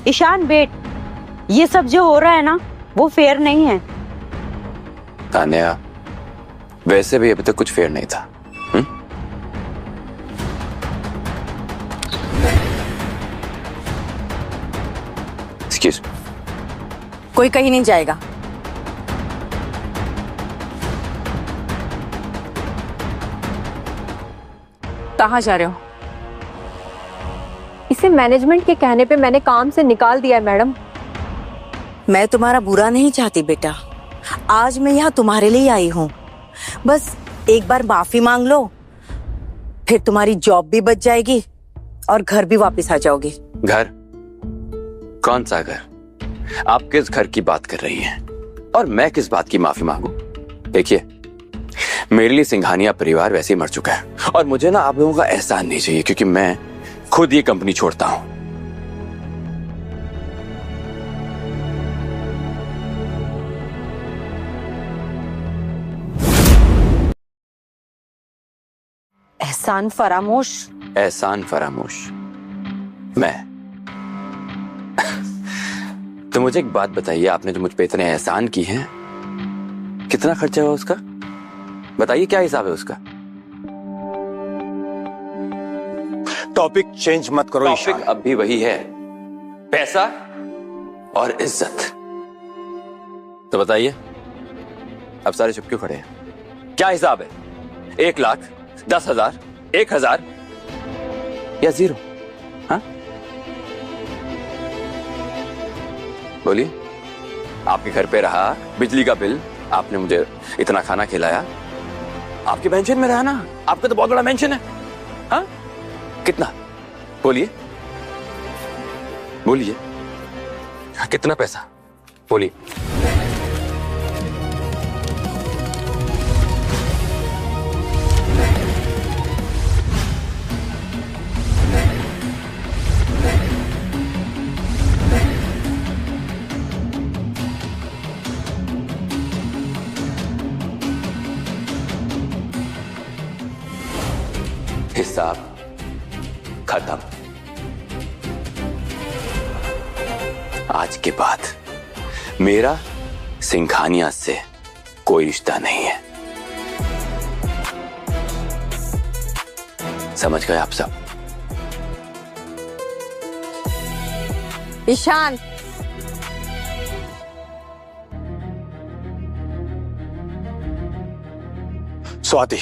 ईशान बेट, ये सब जो हो रहा है ना वो फेयर नहीं है। तान्या, वैसे भी अभी तक कुछ फेयर नहीं था। एक्सक्यूज। कोई कहीं नहीं जाएगा। कहाँ जा रहे हो? इसे मैनेजमेंट के कहने पे मैंने काम से निकाल दिया है मैडम। मैं तुम्हारा बुरा नहीं चाहती बेटा, आज मैं यहाँ तुम्हारे लिए आई हूँ। बस एक बार माफी मांग लो, फिर तुम्हारी जॉब भी बच जाएगी और घर भी वापस आ जाओगे। घर? कौन सा घर? आप किस घर की बात कर रही हैं? और मैं किस बात की माफी मांगू? देखिए, मेरे लिए सिंघानिया परिवार वैसे ही मर चुका है और मुझे ना आप लोगों का एहसान नहीं चाहिए क्योंकि मैं खुद ये कंपनी छोड़ता हूं। एहसान फरामोश। एहसान फरामोश मैं। तो मुझे एक बात बताइए, आपने जो मुझ पे इतने एहसान की हैं, कितना खर्चा हुआ उसका? बताइए क्या हिसाब है उसका? टॉपिक चेंज मत करो ईशान। टॉपिक अब भी वही है, पैसा और इज्जत। तो बताइए अब सारे चुप क्यों खड़े हैं? क्या हिसाब है? 1 लाख, 10,000, 1,000 या 0? हाँ बोलिए। आपके घर पे रहा, बिजली का बिल, आपने मुझे इतना खाना खिलाया, आपके मेंशन में रहा ना, आपका तो बहुत बड़ा मेंशन है। हाँ कितना? बोलिए बोलिए, कितना पैसा? बोलिए। हिसाब खत्म। आज के बाद मेरा सिंघानिया से कोई रिश्ता नहीं है। समझ गए आप सब? ईशान, स्वाति,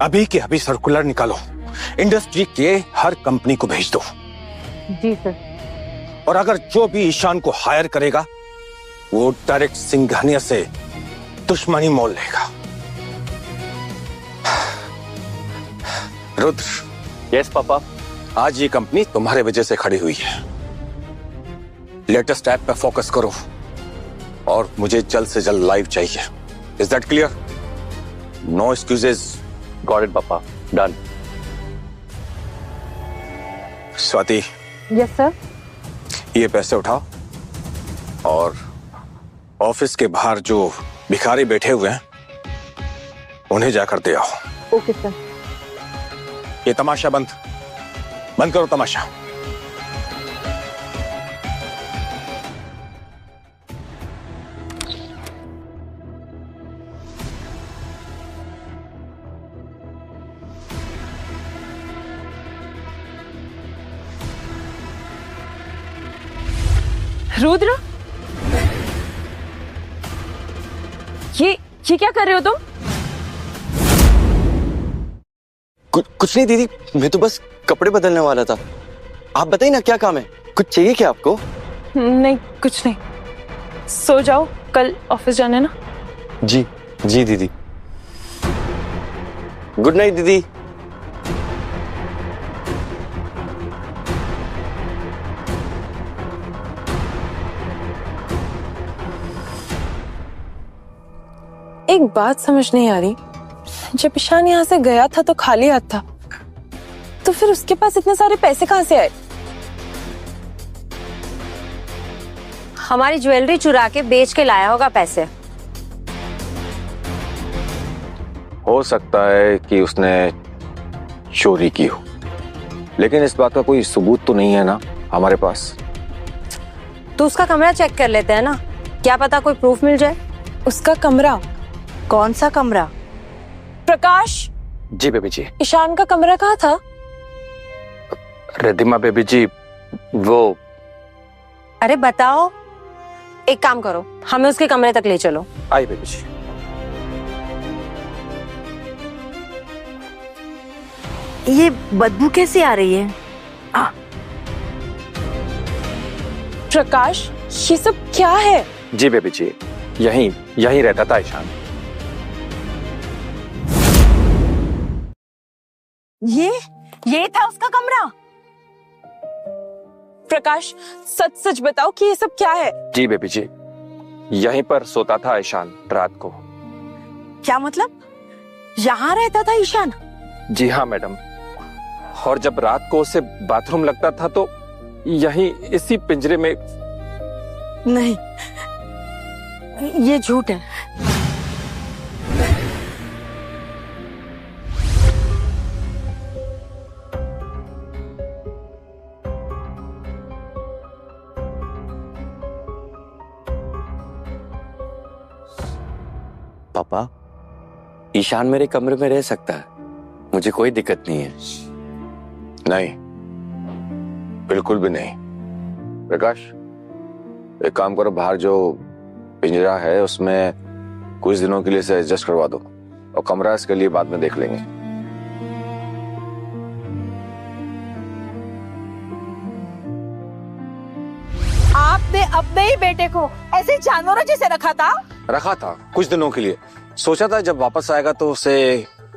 अभी के अभी सर्कुलर निकालो, इंडस्ट्री के हर कंपनी को भेज दो। जी सर। और अगर जो भी ईशान को हायर करेगा वो डायरेक्ट सिंघानिया से दुश्मनी मोल लेगा। रुद्र। Yes papa. आज ये कंपनी तुम्हारे वजह से खड़ी हुई है। लेटेस्ट ऐप पे फोकस करो और मुझे जल्द से जल्द लाइव चाहिए। Is that clear? No excuses. Got it पापा, डन। स्वाति। Yes sir. ये पैसे उठाओ और ऑफिस के बाहर जो भिखारी बैठे हुए हैं उन्हें जाकर दे आओ। Okay sir. ये तमाशा बंद करो तमाशा। रुद्र, ये क्या कर रहे हो तुम? कुछ नहीं दीदी, मैं तो बस कपड़े बदलने वाला था। आप बताइए ना क्या काम है? कुछ चाहिए क्या आपको? नहीं कुछ नहीं, सो जाओ, कल ऑफिस जाना है ना। जी जी दीदी। गुड नाइट दीदी। एक बात समझ नहीं आ रही, जब ईशान यहाँ से गया था तो खाली हाथ था, तो फिर उसके पास इतने सारे पैसे कहाँ से आए? हमारी ज्वेलरी चुरा के बेच के लाया होगा पैसे। हो सकता है कि उसने चोरी की हो, लेकिन इस बात का कोई सबूत तो नहीं है ना हमारे पास। तो उसका कमरा चेक कर लेते हैं ना, क्या पता कोई प्रूफ मिल जाए। उसका कमरा? कौन सा कमरा? प्रकाश। जी बेबी जी। ईशान का कमरा कहाँ था? रिद्धिमा बेबी जी, वो। अरे बताओ, एक काम करो, हमें उसके कमरे तक ले चलो। आई बेबी जी। ये बदबू कैसे आ रही है? प्रकाश, ये सब क्या है? जी बेबी जी, यहीं रहता था ईशान। ये था उसका कमरा? प्रकाश, सच सच बताओ कि ये सब क्या है? जी बेबी जी, यहीं पर सोता था ईशान रात को। क्या मतलब? यहाँ रहता था ईशान? जी हाँ मैडम, और जब रात को उसे बाथरूम लगता था तो यहीं इसी पिंजरे में। नहीं, ये झूठ है। पापा, ईशान मेरे कमरे में रह सकता है, मुझे कोई दिक्कत नहीं है। नहीं, बिल्कुल भी नहीं। प्रकाश, एक काम करो, बाहर जो पिंजरा है उसमें कुछ दिनों के लिए से एडजस्ट करवा दो, और कमरा इसके लिए बाद में देख लेंगे। आपने अपने ही बेटे को ऐसे जानवरों जैसे रखा था कुछ दिनों के लिए। सोचा था जब वापस आएगा तो उसे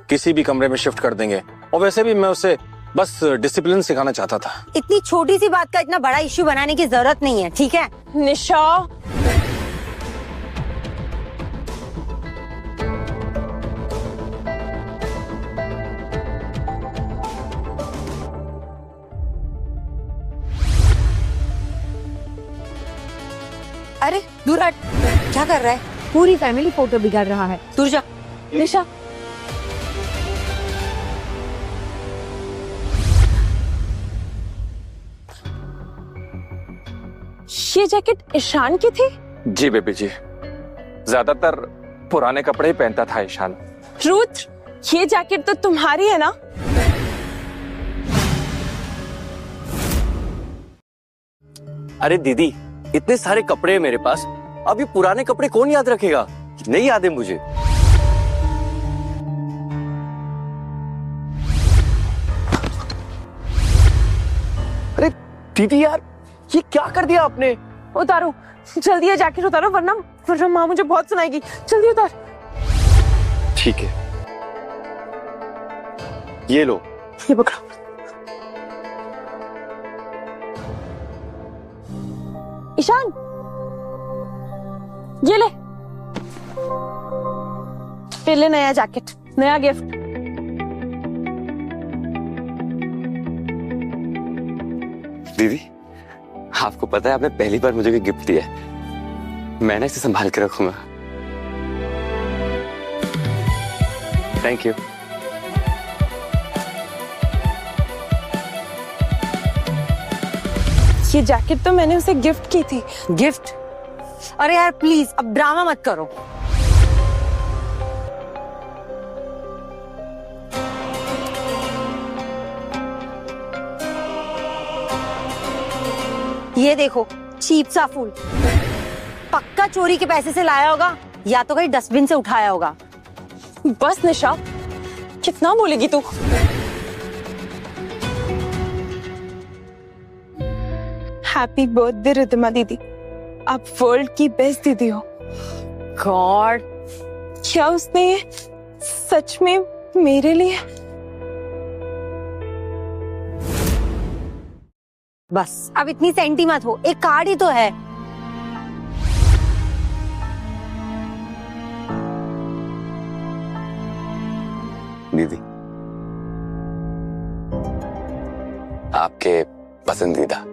किसी भी कमरे में शिफ्ट कर देंगे, और वैसे भी मैं उसे बस डिसिप्लिन सिखाना चाहता था। इतनी छोटी सी बात का इतना बड़ा इश्यू बनाने की जरूरत नहीं है, ठीक है? निशा, अरे दूर हट, क्या कर रहा है? पूरी फैमिली फोटो बिगाड़ रहा है, दूर जा। निशा, ये जैकेट ईशान की थी? जी बेबी जी, ज्यादातर पुराने कपड़े ही पहनता था ईशान। रुद्र, ये जैकेट तो तुम्हारी है ना? अरे दीदी, इतने सारे कपड़े हैं मेरे पास, अभी पुराने कपड़े कौन याद रखेगा? नहीं याद है मुझे। अरे दीदी यार, ये क्या कर दिया आपने? उतारो जल्दी, ये जैकेट उतारो, वरना माँ मुझे बहुत सुनाएगी। जल्दी उतार। ठीक है, ये लो। ये पकड़ो। ईशान, ये ले, पहले नया जैकेट, नया गिफ्ट। दीदी, आपको पता है आपने पहली बार मुझे कोई गिफ्ट दिया है, मैंने इसे संभाल के रखूंगा। Thank you. ये जैकेट तो मैंने उसे गिफ्ट की थी। गिफ्ट? अरे यार प्लीज अब ड्रामा मत करो। ये देखो, चीप सा फूल, पक्का चोरी के पैसे से लाया होगा, या तो कहीं डस्टबिन से उठाया होगा। बस निशा, कितना बोलेगी तू? हैप्पी बर्थडे रिद्धिमा दीदी, आप वर्ल्ड की बेस्ट दीदी हो। गॉड, क्या उसने ये सच में मेरे लिए? बस अब इतनी सेंटी मत हो, एक कार्ड ही तो है। दीदी, आपके पसंदीदा।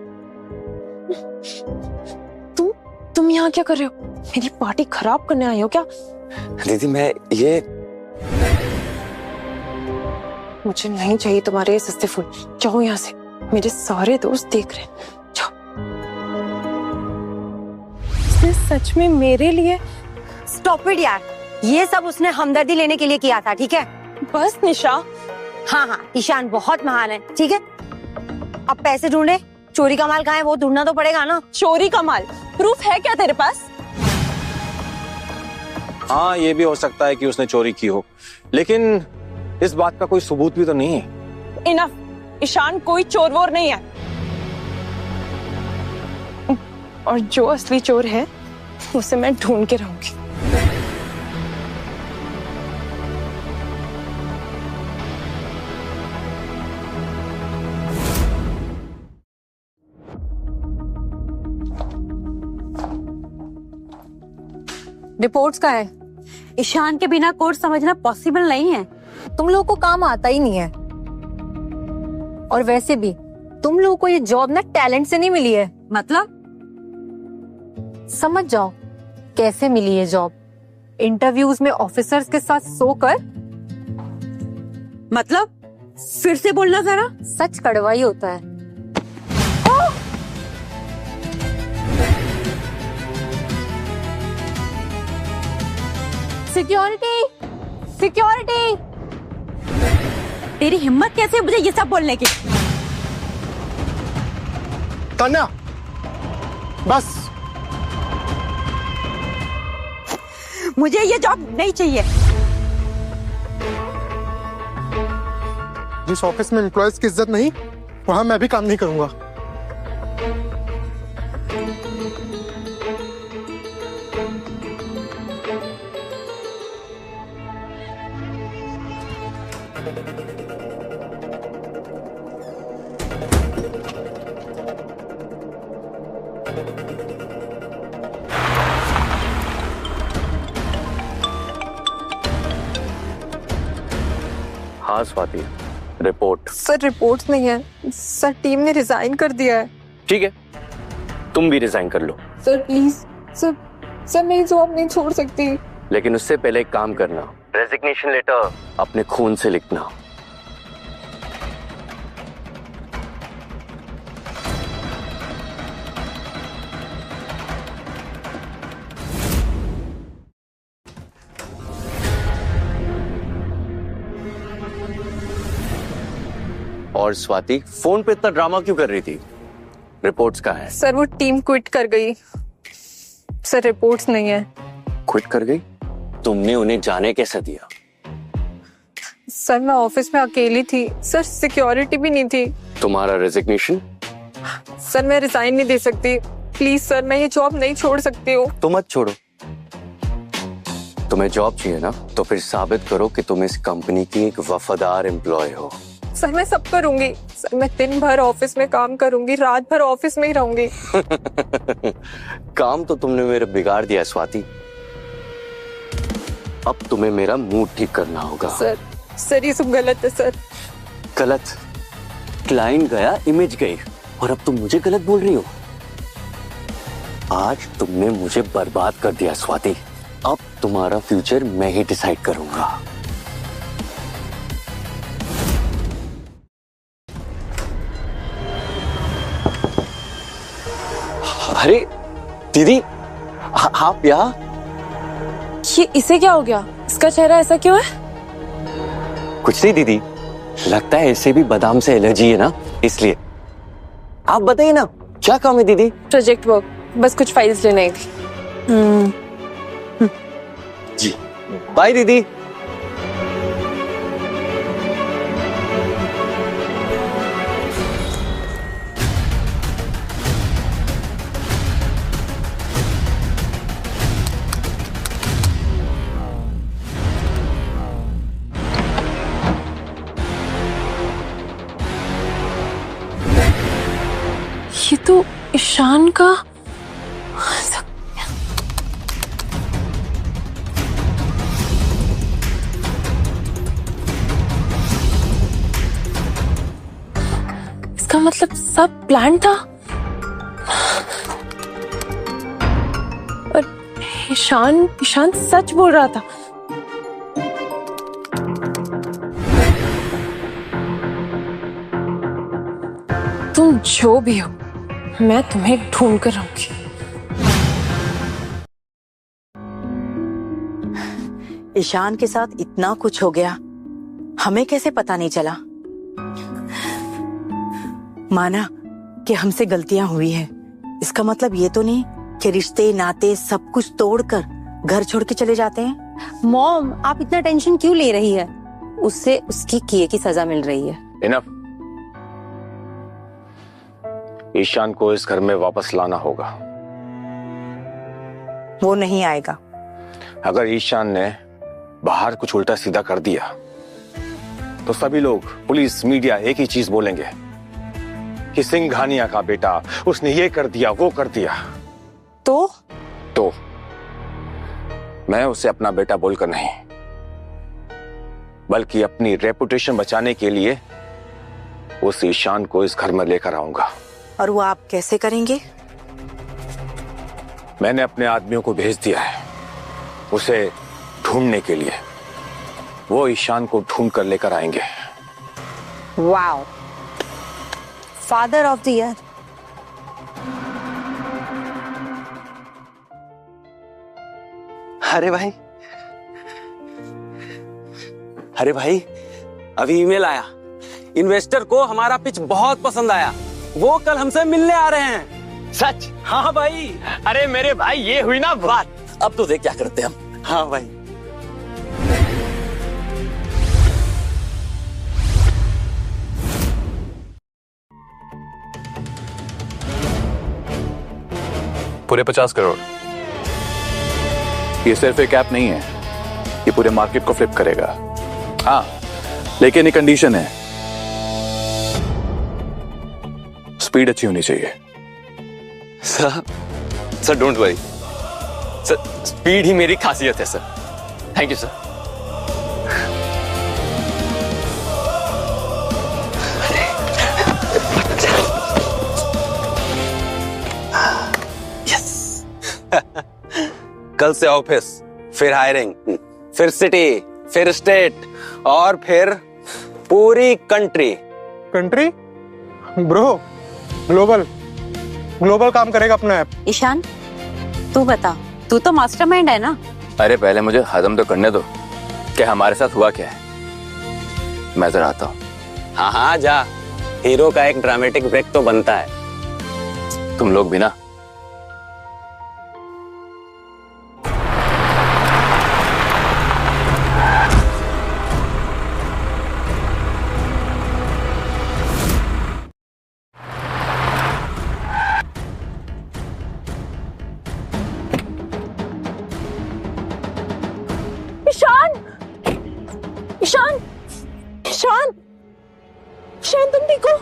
तुम यहाँ क्या कर रहे हो? मेरी पार्टी खराब करने आए हो क्या? दीदी मैं ये, मुझे नहीं चाहिए तुम्हारे ये सस्ते फूल, जाओ यहाँ से, मेरे सारे दोस्त देख रहे हैं। जाओ। उसने सच में मेरे लिए? स्टॉप इट यार, ये सब उसने हमदर्दी लेने के लिए किया था, ठीक है? बस निशा। हाँ हाँ, ईशान बहुत महान है, ठीक है? अब पैसे ढूंढे, चोरी का माल कहाँ है वो ढूंढना तो पड़ेगा ना। चोरी का माल? प्रूफ है क्या तेरे पास? हाँ, ये भी हो सकता है कि उसने चोरी की हो, लेकिन इस बात का कोई सबूत भी तो नहीं है। इनफ, ईशान कोई चोर वोर नहीं है, और जो असली चोर है उसे मैं ढूंढ के रहूंगी। रिपोर्ट्स का है, ईशान के बिना कोर्ट समझना पॉसिबल नहीं है। तुम लोगों को काम आता ही नहीं है। और वैसे भी तुम लोगों को ये जॉब ना टैलेंट से नहीं मिली है। मतलब समझ जाओ कैसे मिली है जॉब। इंटरव्यूज में ऑफिसर्स के साथ सोकर। मतलब फिर से बोलना जरा। सच कड़वा ही होता है। Security, security. तेरी हिम्मत कैसे मुझे ये सब बोलने की? तान्या, बस। मुझे ये जॉब नहीं चाहिए। जिस ऑफिस में एम्प्लॉयज की इज्जत नहीं, वहां मैं भी काम नहीं करूंगा। हाँ स्वाति, रिपोर्ट। सर रिपोर्ट्स नहीं है सर, टीम ने रिजाइन कर दिया है। ठीक है, तुम भी रिजाइन कर लो। सर प्लीज सर, सर मैं जॉब नहीं छोड़ सकती। लेकिन उससे पहले एक काम करना, रेजिग्नेशन लेटर अपने खून से लिखना। और स्वाति, फोन पे इतना ड्रामा क्यों कर रही थी? रिपोर्ट्स कहाँ है? सर वो टीम क्विट कर गई। सर रिपोर्ट्स नहीं है। क्विट कर गई? तुमने उन्हें जाने कैसे दिया? सर मैं ऑफिस में अकेली थी सर, सिक्योरिटी भी नहीं थी। तुम्हारा रेजिग्नेशन? सर मैं रिजाइन नहीं दे सकती। प्लीज सर, मैं ये जॉब नहीं छोड़ सकती हूँ। तो मत छोड़ो। तुम्हें जॉब चाहिए ना, तो फिर साबित करो कि तुम इस कंपनी की एक वफादार एम्प्लॉय हो। सर मैं सब करूंगी सर, मैं दिन भर ऑफिस में काम करूंगी, रात भर ऑफिस में ही रहूंगी। काम तो तुमने मेरा बिगाड़ दिया स्वाति। अब तुम्हें मेरा मूड ठीक करना होगा। सर ये सब गलत है सर। गलत? क्लाइंट गया, इमेज गई, और अब तुम मुझे गलत बोल रही हो। आज तुमने मुझे बर्बाद कर दिया स्वाति। अब तुम्हारा फ्यूचर मैं ही डिसाइड करूंगा। अरे दीदी, आप यहाँ? ये इसे क्या हो गया? इसका चेहरा ऐसा क्यों है? कुछ नहीं दीदी, लगता है इसे भी बादाम से एलर्जी है ना, इसलिए। आप बताइए ना, क्या काम है दीदी? प्रोजेक्ट वर्क, बस कुछ फाइल्स लेने थी। जी, बाय दीदी। ये तो ईशान का। इसका मतलब सब प्लान था। और ईशान सच बोल रहा था। तुम जो भी हो, मैं तुम्हें ढूंढ कर रहूंगी। ईशान के साथ इतना कुछ हो गया, हमें कैसे पता नहीं चला? माना कि हमसे गलतियां हुई है, इसका मतलब ये तो नहीं कि रिश्ते नाते सब कुछ तोड़कर घर छोड़ के चले जाते हैं। मॉम, आप इतना टेंशन क्यों ले रही है? उससे उसकी किए की सजा मिल रही है। इनफ। ईशान को इस घर में वापस लाना होगा। वो नहीं आएगा। अगर ईशान ने बाहर कुछ उल्टा सीधा कर दिया तो सभी लोग, पुलिस, मीडिया एक ही चीज बोलेंगे कि सिंघानिया का बेटा, उसने ये कर दिया, वो कर दिया। तो मैं उसे अपना बेटा बोलकर नहीं, बल्कि अपनी रेपुटेशन बचाने के लिए उस ईशान को इस घर में लेकर आऊंगा। और वो आप कैसे करेंगे? मैंने अपने आदमियों को भेज दिया है उसे ढूंढने के लिए। वो ईशान को ढूंढ कर लेकर आएंगे। Wow, father of the year. अरे भाई अभी ईमेल आया, इन्वेस्टर को हमारा पिच बहुत पसंद आया, वो कल हमसे मिलने आ रहे हैं। सच? हाँ भाई। अरे मेरे भाई ये हुई ना बात। अब तो देख क्या करते हैं हम। हाँ भाई। पूरे 50 करोड़। ये सिर्फ एक ऐप नहीं है, ये पूरे मार्केट को फ्लिप करेगा। हाँ, लेकिन एक कंडीशन है, स्पीड अच्छी होनी चाहिए। Sir don't worry sir, speed ही मेरी खासियत है सर। Thank you sir. कल से ऑफिस, फिर हायरिंग, फिर सिटी, फिर स्टेट और फिर पूरी कंट्री। कंट्री ब्रो, ग्लोबल काम करेगा अपना ऐप। ईशान तू बता, तू तो मास्टरमाइंड है ना? अरे पहले मुझे हजम तो करने दो कि हमारे साथ हुआ क्या है। मैं जरा आता हूँ। हाँ हाँ जा, हीरो का एक ड्रामेटिक ब्रेक तो बनता है। तुम लोग भी ना। ईशान, ईशान, ईशान तुम ठीक हो?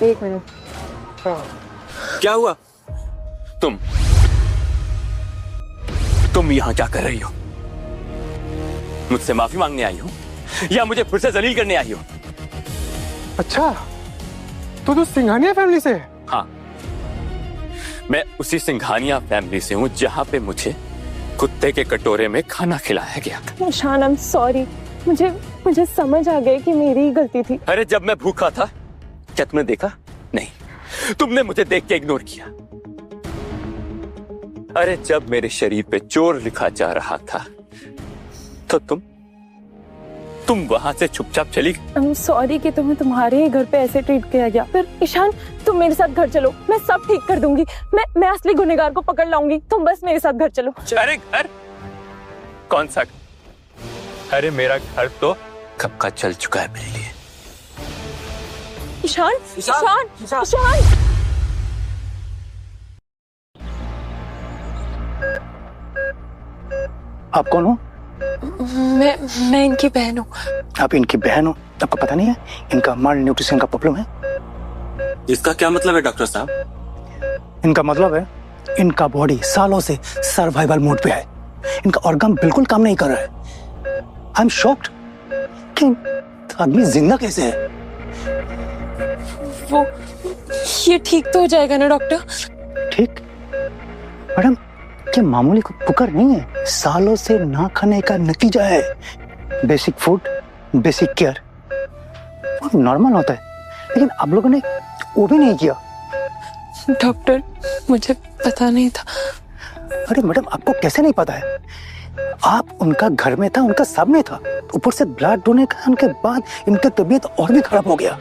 एक मिनट। क्या हुआ? तुम यहाँ क्या कर रही हो? मुझसे माफी मांगने आई हो या मुझे फिर से जलील करने आई हो? अच्छा, तो सिंघानिया फैमिली से है? हाँ, मैं उसी सिंघानिया फैमिली से हूँ जहाँ पे मुझे कुत्ते के कटोरे में खाना खिलाया गया। ईशान आई एम सॉरी, मुझे समझ आ गया कि मेरी ही गलती थी। अरे जब मैं भूखा था क्या तुमने देखा? नहीं, तुमने मुझे देख के इग्नोर किया। अरे जब मेरे शरीर पे चोर लिखा जा रहा था तो तुम वहां से चुपचाप चली। आई एम सॉरी कि तुम्हें तुम्हारे ही घर पे ऐसे ट्रीट किया गया। फिर ईशान तुम मेरे साथ घर चलो, मैं सब ठीक कर दूंगी। मैं असली गुनहगार को पकड़ लाऊंगी, तुम बस मेरे साथ घर चलो। अरे घर? कौन सा? अरे मेरा घर तो कब का चल चुका है मेरे लिए। ईशान, ईशान, ईशान। आप कौन हो? मैं इनकी बहन हूँ। आप इनकी बहन हो? आपको पता नहीं है इनका माल न्यूट्रिशन का प्रॉब्लम है? इसका क्या मतलब है डॉक्टर साहब? इनका मतलब है इनका बॉडी सालों से सर्वाइवल मोड पे है, इनका ऑर्गन बिल्कुल काम नहीं कर रहा है। आई एम शॉक्ड कि आदमी जिंदा कैसे है। वो ये ठीक तो हो जाएगा ना डॉक्टर? ठीक? मैडम ये मामूली पुकार नहीं है, सालों से ना खाने का नतीजा है। बेसिक फूड, बेसिक केयर वो नॉर्मल होता है, लेकिन आप लोगों ने वो भी नहीं किया। डॉक्टर मुझे पता नहीं था। अरे मैडम आपको कैसे नहीं पता है? आप उनका घर में था, उनका सामने था, ऊपर से ब्लड डोनेशन के बाद इनकी तबीयत और भी खराब हो गया।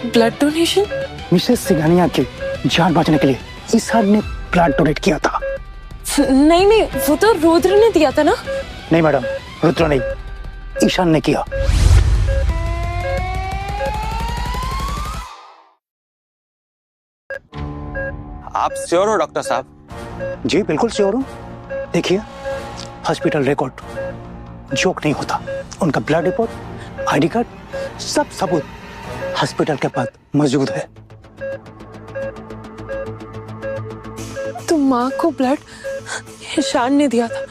Blood donation? मिसेस सिंघानिया की जान बचाने के लिए ईशान ने ब्लड डोनेट किया था। नहीं, वो तो रुद्र ने दिया था ना? नहीं मैडम, रुद्र नहीं, ईशान ने किया। आप श्योर हो डॉक्टर साहब? जी बिल्कुल श्योर हूँ। देखिए हॉस्पिटल रिकॉर्ड जोक नहीं होता, उनका ब्लड रिपोर्ट, आईडी कार्ड, सब सबूत हॉस्पिटल के पास मौजूद है। तो माँ को ब्लड ईशान ने दिया था,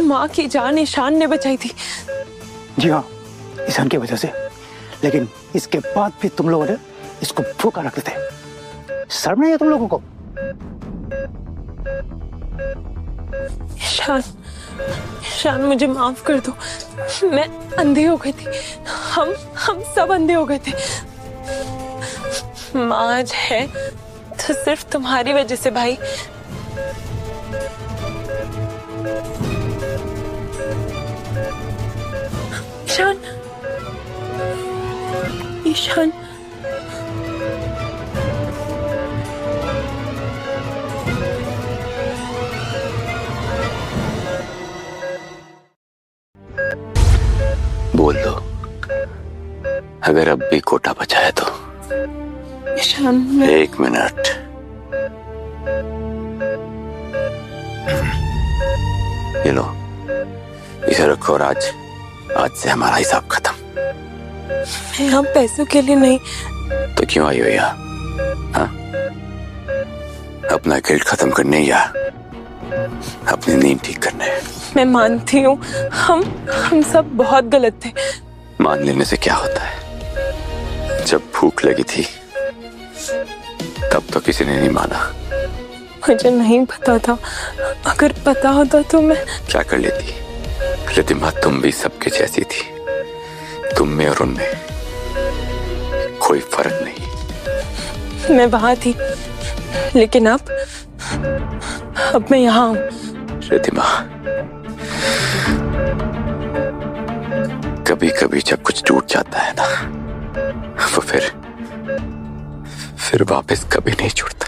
माँ की जान ईशान ने बचाई थी। जी हाँ, ईशान की वजह से। लेकिन इसके बाद भी तुम लोगों ने इसको भूखा रख देते। शर्म नहीं है तुम लोगों को? ईशान, ईशान मुझे माफ कर दो, मैं अंधी हो गई थी। हम सब अंधे हो गए थे। माँ आज है तो सिर्फ तुम्हारी वजह से भाई। ईशान, ईशान, बोल दो अगर अब भी कोटा बचा है तो। ईशान, 1 मिनट। ये लो, इसे रखो और आज से हमारा हिसाब खत्म। मैं यहाँ पैसों के लिए नहीं। तो क्यों आई हो यहाँ? हाँ? अपना गिल्ट खत्म करने या अपनी नींद ठीक करने? मैं मानती हूँ हम सब बहुत गलत थे। मान लेने से क्या होता है? जब भूख लगी थी तब तो किसी ने नहीं माना। मुझे नहीं पता था, अगर पता होता तो मैं क्या कर लेती? रिद्धिमा, तुम भी सबके जैसी थी। तुम में और उनमें कोई फर्क नहीं। मैं वहां थी, लेकिन अब मैं यहाँ हूँ। रिद्धिमा, कभी कभी जब कुछ टूट जाता है ना, वो फिर वापस कभी नहीं जुड़ता।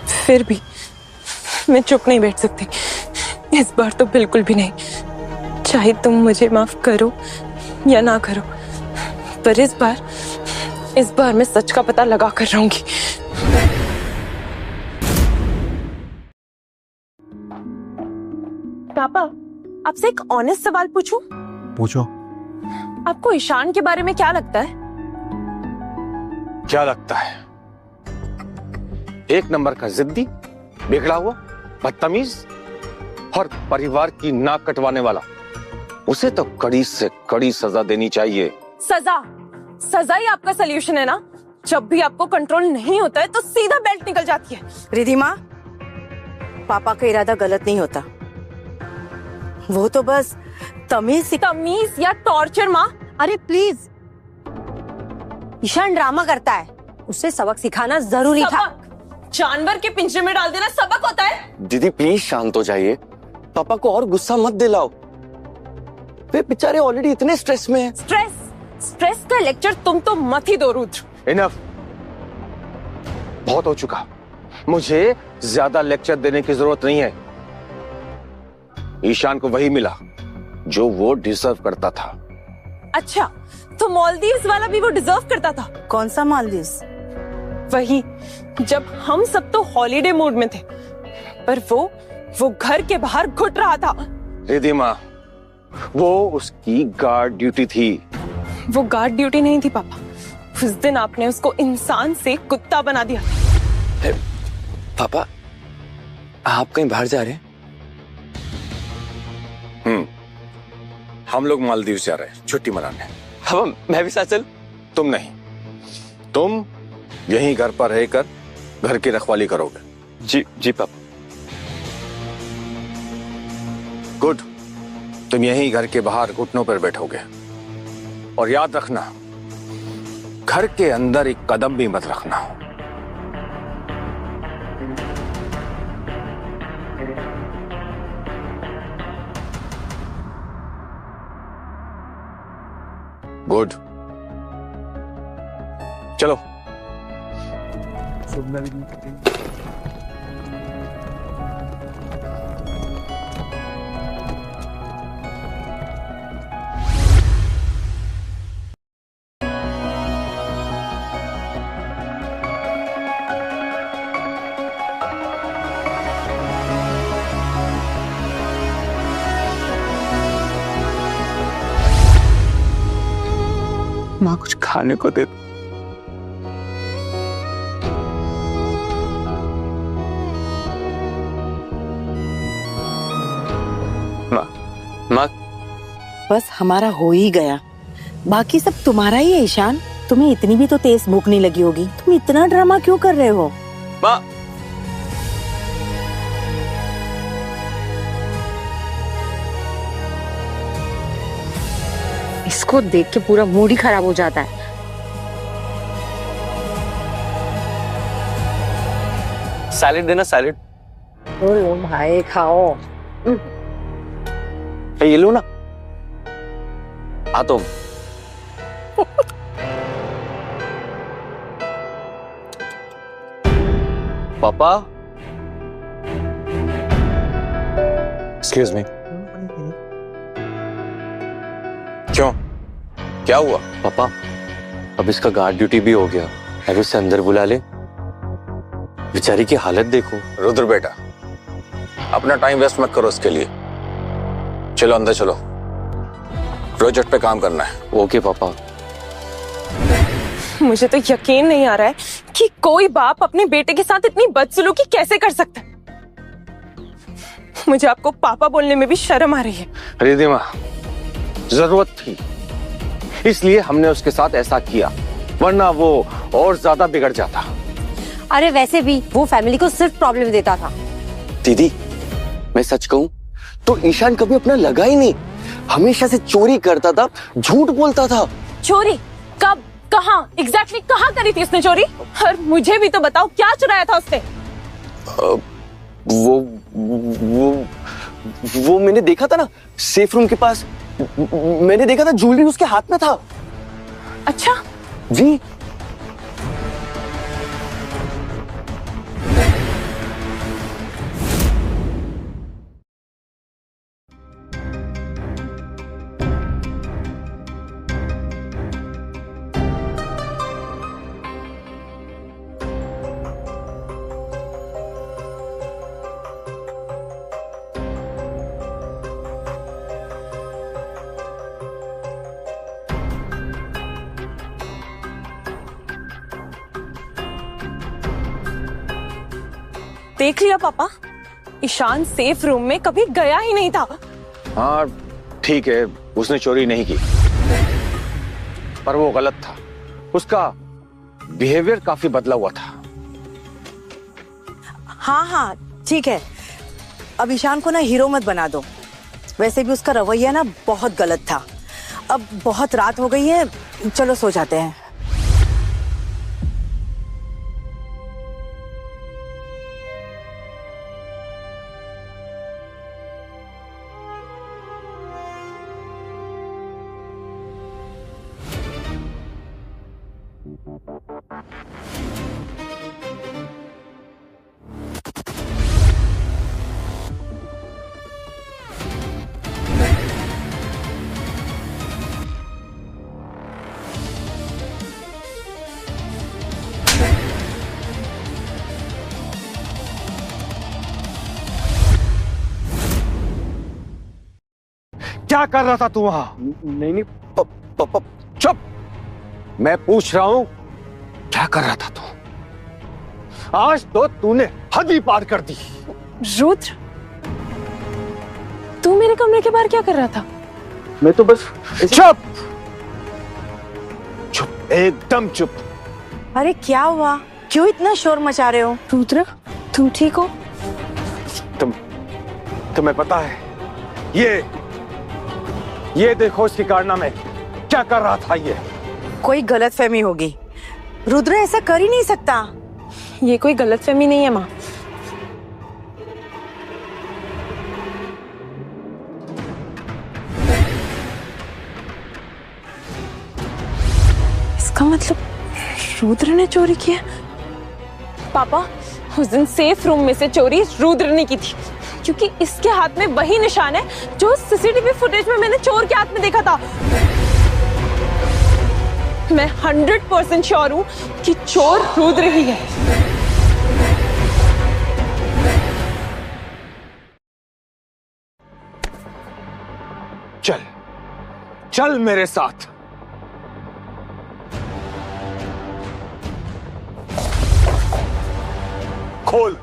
फिर भी मैं चुप नहीं बैठ सकती, इस बार तो बिल्कुल भी नहीं। चाहे तुम मुझे माफ करो या ना करो, पर इस बार मैं सच का पता लगा कर रहूंगी। पापा, आपसे एक ऑनेस्ट सवाल पूछूं? पूछो। आपको ईशान के बारे में क्या लगता है? क्या लगता है? एक नंबर का जिद्दी, बिगड़ा हुआ, बदतमीज और परिवार की नाक कटवाने वाला। उसे तो कड़ी से कड़ी सजा देनी चाहिए। सजा ही आपका सलूशन है ना? जब भी आपको कंट्रोल नहीं होता है तो सीधा बेल्ट निकल जाती है। रिद्धिमा, पापा का इरादा गलत नहीं होता, वो तो बस तमीज या टॉर्चर। माँ, अरे प्लीज, ईशान ड्रामा करता है, उसे सबक सिखाना जरूरी था। जानवर के पिंजरे में डाल देना सबक होता है? दीदी प्लीज शांत हो जाइए, पापा को और गुस्सा मत दिलाओ, वे बेचारे ऑलरेडी इतने स्ट्रेस में हैं। स्ट्रेस का लेक्चर तुम तो मत ही दो रुद्र। इनफ, बहुत हो चुका। मुझे ज्यादा लेक्चर देने की जरूरत नहीं है। ईशान को वही मिला जो वो डिजर्व करता था। अच्छा, तो मालदीव्स वाला भी वो डिजर्व करता था? कौन सा मालदीव्स? वही जब हम सब तो हॉलीडे मूड में थे, पर वो घर के बाहर घुट रहा था। रिद्धिमा, वो उसकी गार्ड ड्यूटी थी। वो गार्ड ड्यूटी नहीं थी पापा, उस दिन आपने उसको इंसान से कुत्ता बना दिया। पापा, आप कहीं बाहर जा रहे हैं? हम लोग मालदीव जा रहे हैं छुट्टी मनाने। अब मैं भी साथ चल? तुम नहीं, तुम यहीं घर पर रहकर घर की रखवाली करोगे। जी पापा। गुड, तुम यहीं घर के बाहर घुटनों पर बैठोगे। और याद रखना, घर के अंदर एक कदम भी मत रखना। गुड, चलो। माँ कुछ खाने को दे दो। माँ, बस हमारा हो ही गया, बाकी सब तुम्हारा ही है। ईशान, तुम्हें इतनी भी तो तेज भूख नहीं लगी होगी, तुम इतना ड्रामा क्यों कर रहे हो? माँ, इसको देख के पूरा मूड ही खराब हो जाता है। सैलेड देना, सैलेड। लो भाई खाओ। ये लो ना। हाँ तो पापा। Excuse me. क्यों, क्या हुआ? पापा, अब इसका गार्ड ड्यूटी भी हो गया, अब इसे अंदर बुला ले। बेचारी की हालत देखो। रुद्र बेटा, अपना टाइम वेस्ट मत करो उसके लिए। चलो अंदर चलो, प्रोजेक्ट पे काम करना है। ओके पापा। मुझे तो यकीन नहीं आ रहा है कि कोई बाप अपने बेटे के साथ इतनी बदसलूकी कैसे कर सकता है। मुझे आपको पापा बोलने में भी शर्म आ रही है। रिद्धिमा, जरूरत थी इसलिए हमने उसके साथ ऐसा किया, वरना वो और ज्यादा बिगड़ जाता। अरे वैसे भी वो फैमिली को सिर्फ प्रॉब्लम देता था। दीदी, मैं सच कहूं तो ईशान कभी अपना लगा ही नहीं, हमेशा से चोरी करता था, झूठ बोलता था। चोरी? कब, कहाँ, एग्जैक्टली कहाँ करी थी उसने चोरी? और मुझे भी तो बताओ, क्या चुराया था उसने? वो मैंने देखा था ना सेफ रूम के पास, मैंने देखा था ज्वेलरी उसके हाथ में था। अच्छा जी। देख लिया पापा, ईशान सेफ रूम में कभी गया ही नहीं था। हाँ ठीक है, उसने चोरी नहीं की, पर वो गलत था। उसका बिहेवियर काफी बदला हुआ था। हाँ हाँ ठीक है, अब ईशान को ना हीरो मत बना दो। वैसे भी उसका रवैया ना बहुत गलत था। अब बहुत रात हो गई है, चलो सो जाते हैं। क्या कर रहा था तू वहां? नहीं, चुप, मैं पूछ रहा हूं क्या कर रहा था तू? आज तो तूने हद ही पार कर दी। रुद्र, तू मेरे कमरे के बाहर क्या कर रहा था? मैं तो बस चुप चुप, एकदम चुप। अरे क्या हुआ, क्यों इतना शोर मचा रहे हो? रुद्र, तुम ठीक हो? तुम्हें पता है ये देखो इसकी कारनामे क्या कर रहा था। ये कोई गलतफहमी होगी, रुद्र ऐसा कर ही नहीं सकता। ये कोई गलतफहमी नहीं है माँ। इसका मतलब रुद्र ने चोरी किया। पापा, उस दिन सेफ रूम में से चोरी रुद्र ने की थी, क्योंकि इसके हाथ में वही निशान है जो सीसीटीवी फुटेज में मैंने चोर के हाथ में देखा था। मैं 100% श्योर हूं कि चोर रुद्र ही है। चल चल मेरे साथ। खोल।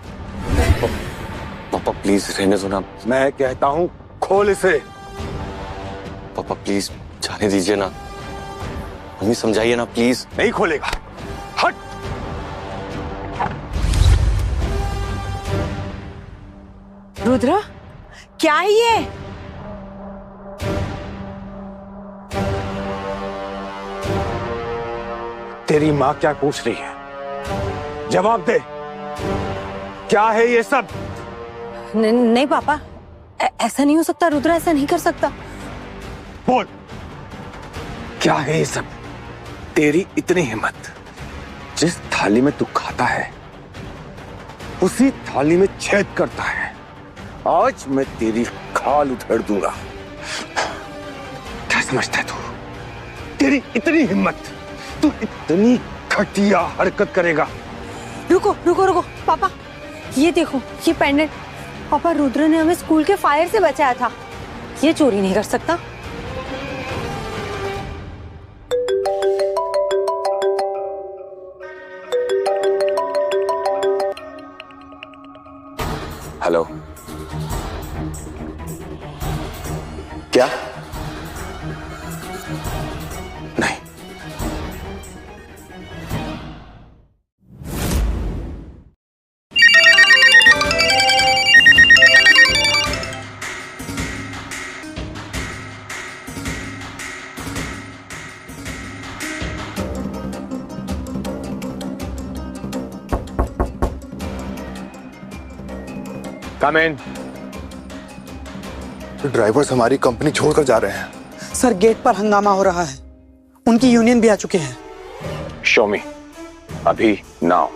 पापा प्लीज रहने दो ना। मैं कहता हूं खोल इसे। पापा पापा प्लीज जाने दीजिए ना, मम्मी समझाइए ना प्लीज। नहीं खोलेगा, हट। रुद्र, क्या है ये? तेरी माँ क्या पूछ रही है? जवाब दे, क्या है ये सब? नहीं पापा, ऐसा नहीं हो सकता। रुद्र ऐसा नहीं कर सकता। बोल, क्या है ये सब? तेरी इतनी हिम्मत, जिस थाली में तू खाता है उसी थाली में छेद करता है। आज मैं तेरी खाल उधेड़ दूंगा। क्या समझता है तू? तेरी इतनी हिम्मत, तू इतनी घटिया हरकत करेगा? रुको रुको रुको पापा, ये देखो, ये पेंडेंट पापा, रुद्र ने हमें स्कूल के फायर से बचाया था। ये चोरी नहीं कर सकता। हेलो, क्या? नहीं, कम इन। ड्राइवर्स हमारी कंपनी छोड़कर जा रहे हैं। सर, गेट पर हंगामा हो रहा है। उनकी यूनियन भी आ चुके हैं। शो मी, अभी नाउ।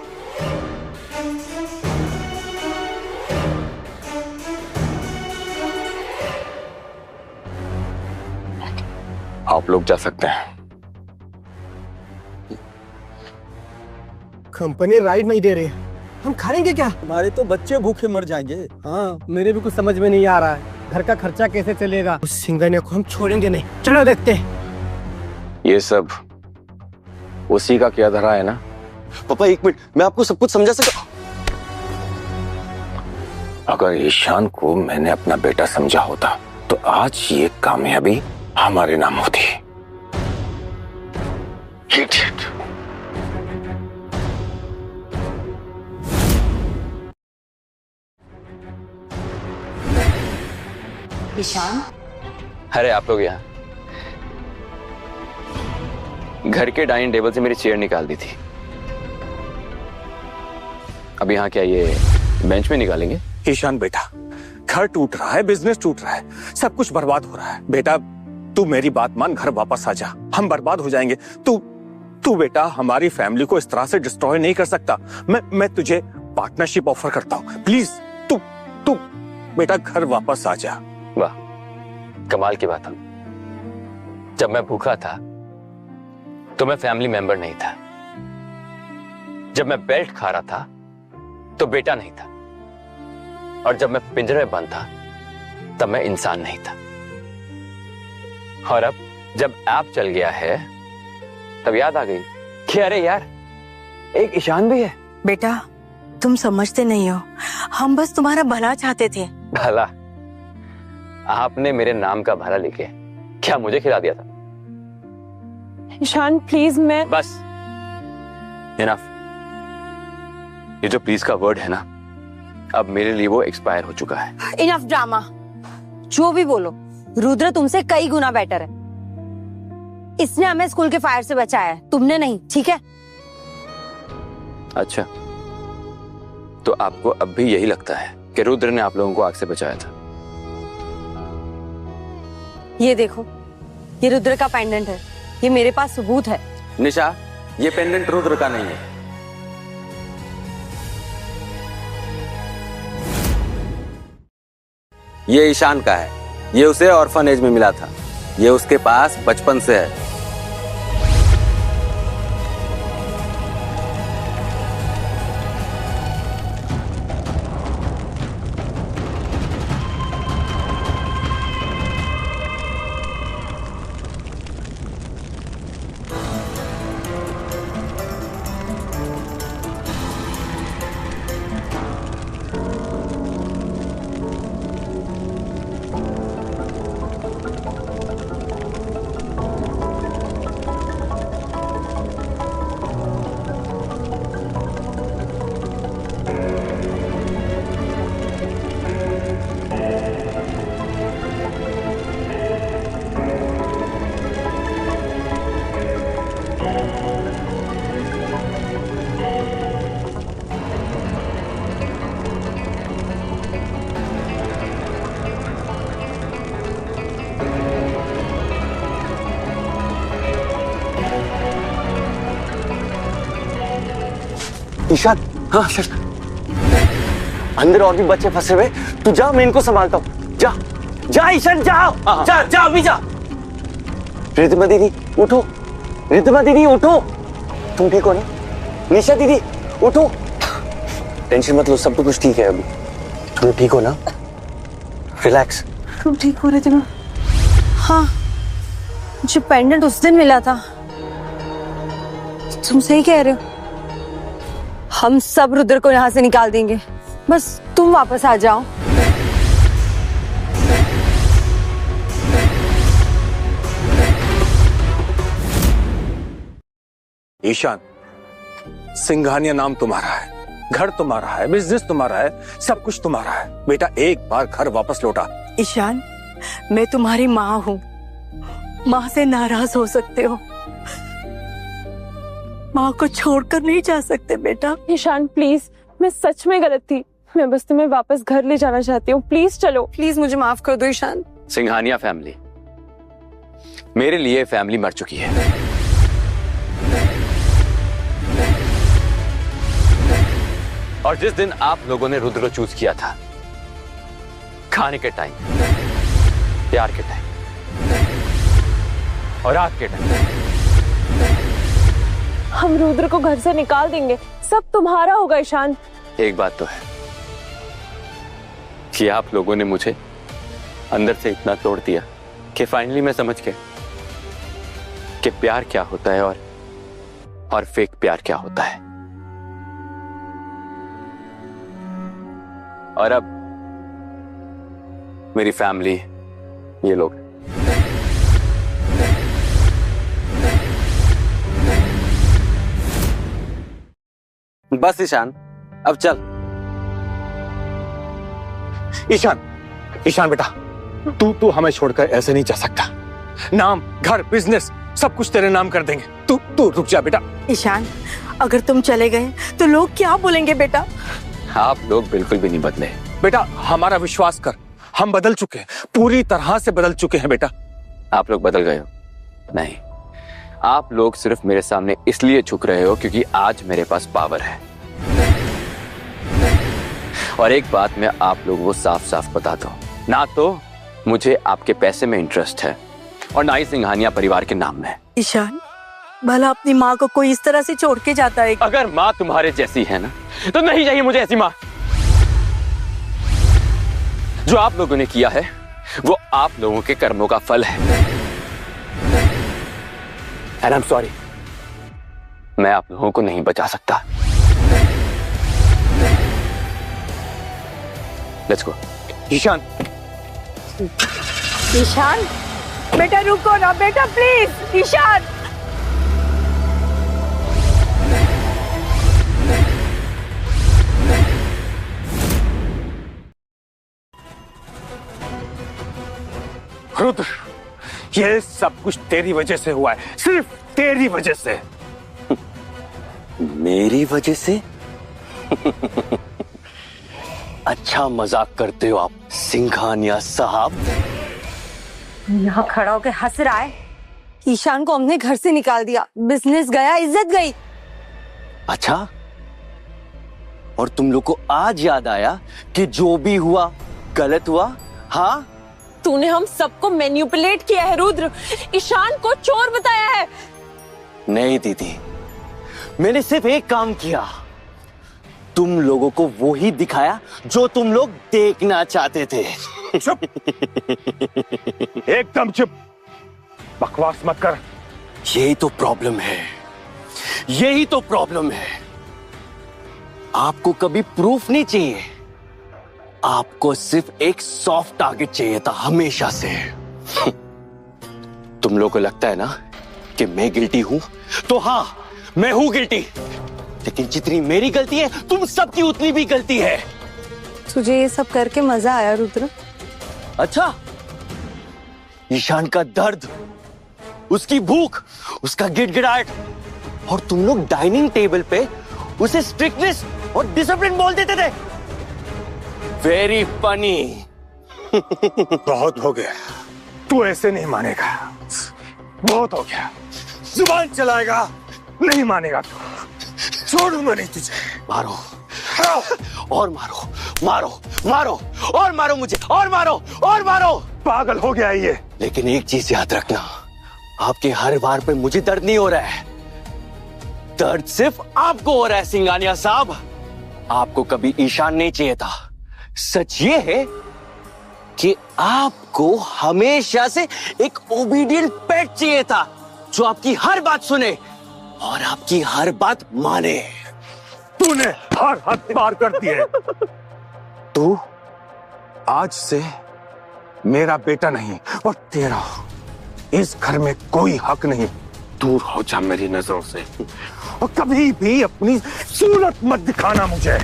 आप लोग जा सकते हैं। कंपनी राइड नहीं दे रही, हम खाएंगे क्या? हमारे तो बच्चे भूखे मर जाएंगे। हाँ, मेरे भी कुछ समझ में नहीं आ रहा है, घर का खर्चा कैसे चलेगा। उस सिंगने को हम छोड़ेंगे नहीं। चलो देखते हैं। ये सब उसी का क्या धरा है ना? पापा एक मिनट, मैं आपको सब कुछ समझा सकता। अगर ईशान को मैंने अपना बेटा समझा होता तो आज ये कामयाबी हमारे नाम होती। Idiot. ईशान, अरे आप लोग यहाँ घर के डाइनिंग टेबल से मेरी चेयर निकाल दी थी। अब यहाँ क्या ये बेंच में निकालेंगे? ईशान बेटा, घर टूट रहा है, बिजनेस टूट रहा है, सब कुछ बर्बाद हो रहा है। बेटा तू मेरी बात मान, घर वापस आ जा, हम बर्बाद हो जाएंगे। तू बेटा हमारी फैमिली को इस तरह से डिस्ट्रॉय नहीं कर सकता। मैं तुझे पार्टनरशिप ऑफर करता हूँ, प्लीज तू बेटा घर वापस आ जा। वाह, कमाल की बात है। जब मैं भूखा था तो मैं फैमिली मेंबर नहीं था। जब मैं बेल्ट खा रहा था तो बेटा नहीं था। और जब मैं पिंजरे में बंद था तब मैं इंसान नहीं था। और अब जब ऐप चल गया है तब याद आ गई कि अरे यार, एक ईशान भी है। बेटा, तुम समझते नहीं हो, हम बस तुम्हारा भला चाहते थे। भला? आपने मेरे नाम का भला लिखे क्या मुझे खिला दिया था? ईशान प्लीज, मैं बस इनफ। ये जो प्लीज का वर्ड है ना, अब मेरे लिए वो एक्सपायर हो चुका है। Enough drama. जो भी बोलो, रुद्र तुमसे कई गुना बेटर है। इसने हमें स्कूल के फायर से बचाया है, तुमने नहीं, ठीक है? अच्छा, तो आपको अब भी यही लगता है कि रुद्र ने आप लोगों को आग से बचाया था? ये देखो, ये रुद्र का पेंडेंट है, ये मेरे पास सबूत है। निशा, ये पेंडेंट रुद्र का नहीं है। ये ईशान का है। ये उसे ऑर्फनेज में मिला था। ये उसके पास बचपन से है। ईशान, हाँ सर, अंदर और भी बच्चे फंसे हुए, तू जा, मैं इनको संभालता हूँ। जा जा ईशान, जाओ, जा जा अभी जा। रिद्धिमा दीदी उठो, रिद्धिमा दीदी उठो, तुम ठीक हो ना? निशा दीदी उठो, टेंशन मत लो, सब कुछ ठीक है अभी। तुम ठीक हो ना? रिलैक्स। तुम ठीक हो रिद्धिमा? हाँ, मुझे पेंडेंट उस दिन मिला था। तुम सही कह रहे हो, हम सब रुद्र को यहाँ से निकाल देंगे, बस तुम वापस आ जाओ। ईशान, सिंघानिया नाम तुम्हारा है, घर तुम्हारा है, बिजनेस तुम्हारा है, सब कुछ तुम्हारा है। बेटा एक बार घर वापस लौटा। ईशान, मैं तुम्हारी माँ हूँ, माँ से नाराज हो सकते हो, माँ को छोड़कर नहीं जा सकते बेटा। ईशान प्लीज, मैं सच में गलत थी, मैं बस तुम्हें वापस घर ले जाना चाहती हूँ, प्लीज चलो। प्लीज मुझे माफ कर दो ईशान। सिंघानिया फैमिली मेरे लिए फैमिली मर चुकी है। और जिस दिन आप लोगों ने रुद्र को चूज किया था, खाने के टाइम, प्यार के टाइम और रात के टाइम, हम रुद्र को घर से निकाल देंगे, सब तुम्हारा होगा ईशान। एक बात तो है कि आप लोगों ने मुझे अंदर से इतना तोड़ दिया कि फाइनली मैं समझ गया कि प्यार क्या होता है और फेक प्यार क्या होता है। और अब मेरी फैमिली ये लोग। बस ईशान, अब चल। ईशान, ईशान बेटा, तू हमें छोड़कर ऐसे नहीं जा सकता। नाम, घर, बिजनेस सब कुछ तेरे नाम कर देंगे। तू रुक जा बेटा। ईशान, अगर तुम चले गए तो लोग क्या बोलेंगे बेटा? आप लोग बिल्कुल भी नहीं बदले बेटा, हमारा विश्वास कर, हम बदल चुके हैं, पूरी तरह से बदल चुके हैं बेटा। आप लोग बदल गए हो? नहीं, आप लोग सिर्फ मेरे सामने इसलिए झुक रहे हो क्योंकि आज मेरे पास पावर है। और एक बात मैं आप लोगों को साफ साफ बता दूं, ना तो मुझे आपके पैसे में इंटरेस्ट है और ना ही सिंघानिया परिवार के नाम में। ईशान, भला अपनी माँ को कोई इस तरह से छोड़ के जाता है? अगर माँ तुम्हारे जैसी है ना, तो नहीं चाहिए मुझे ऐसी माँ। जो आप लोगों ने किया है वो आप लोगों के कर्मों का फल है। एंड आई एम सॉरी, मैं आप लोगों को नहीं बचा सकता। Let's go. ईशान, ईशान बेटा रुको ना बेटा, प्लीज ईशान। रुद्र, ये सब कुछ तेरी वजह से हुआ है, सिर्फ तेरी वजह से। मेरी वजह से? अच्छा मजाक करते हो आप सिंघानिया साहब। यहाँ खड़ा होकर हंस रहा है। ईशान को हमने घर से निकाल दिया, बिजनेस गया, इज्जत गई। अच्छा, और तुम लोग को आज याद आया कि जो भी हुआ गलत हुआ? हाँ, तूने हम सबको मैनिपुलेट किया है रुद्र, ईशान को चोर बताया है। नहीं दीदी, मैंने सिर्फ एक काम किया, तुम लोगों को वो ही दिखाया जो तुम लोग देखना चाहते थे। चुप, एकदम चुप, बकवास मत कर। यही तो प्रॉब्लम है, यही तो प्रॉब्लम है। आपको कभी प्रूफ नहीं चाहिए, आपको सिर्फ एक सॉफ्ट टारगेट चाहिए था हमेशा से। तुम लोगों को लगता है ना कि मैं गिल्टी हूं, तो हाँ मैं हूं गिल्टी, लेकिन जितनी मेरी गलती है तुम सबकी उतनी भी गलती है। तुझे ये सब करके मजा आया रुद्र? अच्छा, ईशान का दर्द, उसकी भूख, उसका गिड़गिड़ाहट, और तुम लोग डाइनिंग टेबल पे उसे स्ट्रिक्टनेस और डिसिप्लिन बोल देते थे। Very funny. बहुत हो गया, तू ऐसे नहीं मानेगा, बहुत हो गया। जुबान चलाएगा, नहीं मानेगा तू। छोड़ूंगा नहीं तुझे। मारो और मारो, मारो मारो और मारो मुझे, और मारो और मारो। पागल हो गया ये। लेकिन एक चीज याद रखना, आपके हर वार पे मुझे दर्द नहीं हो रहा है, दर्द सिर्फ आपको हो रहा है सिंघानिया साहब। आपको कभी ईशान नहीं चाहिए था। सच ये है कि आपको हमेशा से एक ओबीडियंट पेट चाहिए था, जो आपकी हर बात सुने और आपकी हर बात माने। तूने हर हद पार कर दी है। तू आज से मेरा बेटा नहीं और तेरा इस घर में कोई हक नहीं। दूर हो जा मेरी नजरों से और कभी भी अपनी सूरत मत दिखाना मुझे।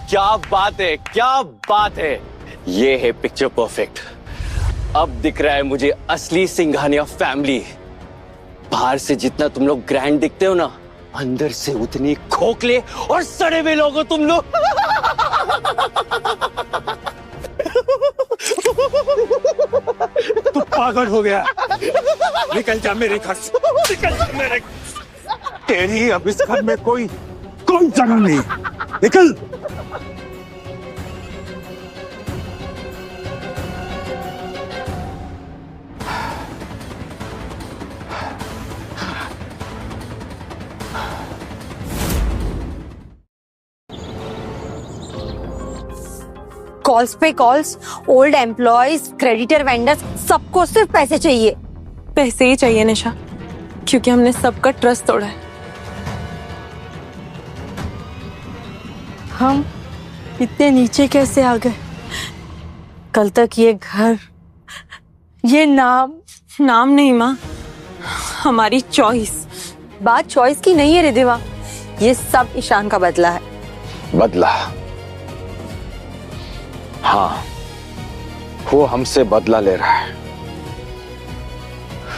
क्या बात है, क्या बात है। ये है पिक्चर परफेक्ट। अब दिख रहा है मुझे असली सिंघानिया फैमिली। बाहर से जितना तुम लोग ग्रैंड दिखते हो ना, अंदर से उतनी खोखले और सड़े हुए लोग हो तुम लोग। तू पागल हो गया। निकल जा मेरे घर से, निकल जा मेरे। तेरी अब इस घर में कोई जगह नहीं। निकल। कॉल्स पे calls, old employees, creditor, vendors, सबको सिर्फ पैसे चाहिए। पैसे ही चाहिए निशा, क्योंकि हमने सबका ट्रस्ट तोड़ा है। हम इतने नीचे कैसे आ गए? कल तक ये घर, ये नाम नहीं माँ, हमारी चॉइस। बात चॉइस की नहीं है रिधिमा, ये सब ईशान का बदला है। बदला? हाँ, वो हमसे बदला ले रहा है।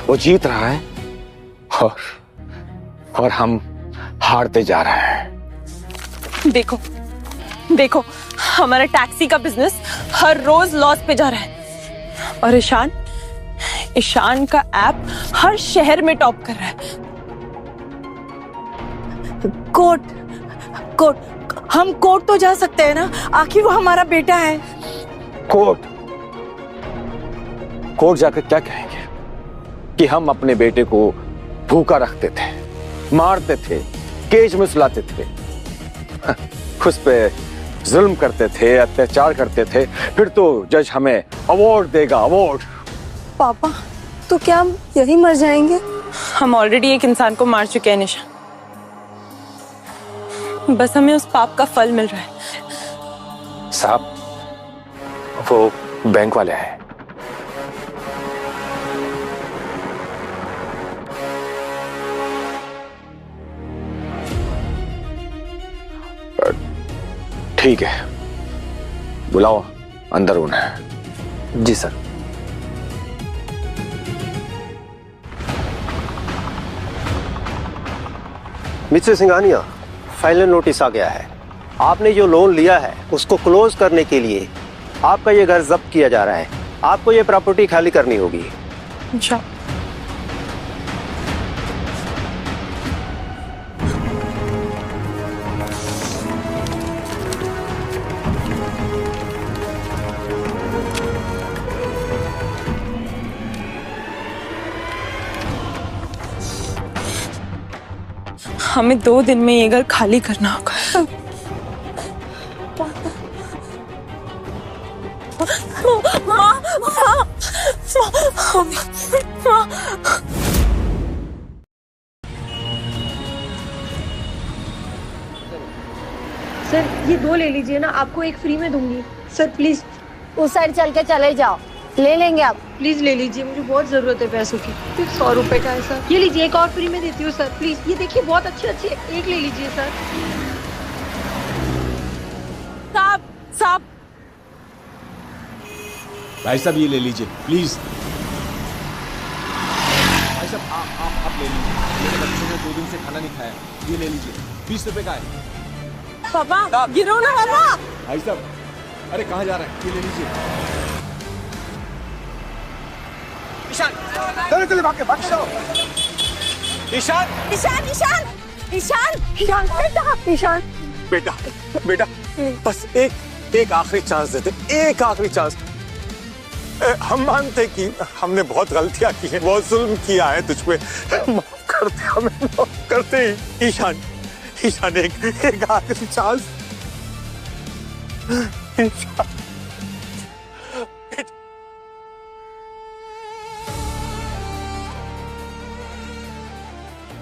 वो जीत रहा है और हम हारते जा रहे हैं। देखो हमारा टैक्सी का बिजनेस हर रोज लॉस पे जा रहा है और ईशान का ऐप हर शहर में टॉप कर रहा है। कोर्ट, हम कोर्ट तो जा सकते हैं ना, आखिर वो हमारा बेटा है। कोर्ट जाकर क्या कहेंगे कि हम अपने बेटे को भूखा रखते थे, मारते थे, केज में सुलाते थे, उस पे जुल्म करते थे, अत्याचार करते थे, फिर तो जज हमें अवार्ड देगा, अवार्ड। पापा, तो क्या हम यही मर जाएंगे? हम ऑलरेडी एक इंसान को मार चुके हैं निशा, बस हमें उस पाप का फल मिल रहा है। साहब, वो बैंक वाले हैं। ठीक है, बुलाओ अंदर उन्हें। जी sir. Mister Singhania, final notice आ गया है। आपने जो लोन लिया है उसको क्लोज करने के लिए आपका ये घर जब्त किया जा रहा है। आपको ये प्रॉपर्टी खाली करनी होगी। अच्छा। हमें 2 दिन में ये घर खाली करना होगा। सर ये 2 ले लीजिए ना, आपको एक फ्री में दूंगी। सर प्लीज उस साइड चल के चले जाओ, ले लेंगे आप। प्लीज ले लीजिए, मुझे बहुत जरूरत है पैसों की। सिर्फ 100 रुपए का है सर। ये लीजिए, एक और फ्री में देती हूँ सर। प्लीज ये देखिए, बहुत अच्छे एक ले लीजिए सर। साहब भाई साहब ये ले लीजिए प्लीज। भाई साहब आप ले लीजिए, मेरे बच्चों ने 2 दिन से खाना नहीं खाया, ये ले लीजिए, 20 रुपए का है। पापा गिरो ना पापा। भाई साहब, अरे कहाँ जा रहे हैं, ये ले लीजिए। ईशान चलो चलो भाग के भाग जाओ। ईशान ईशान ईशान ईशान ईशान बेटा ईशान बेटा बेटा बस एक आखिरी चांस देते, एक आखिरी चांस। हम मानते कि हमने बहुत गलतियां की हैं, बहुत जुल्म किया है तुझ पे, माफ करते, हमें माफ करते। ईशान ईशान एक आखिरी चांस।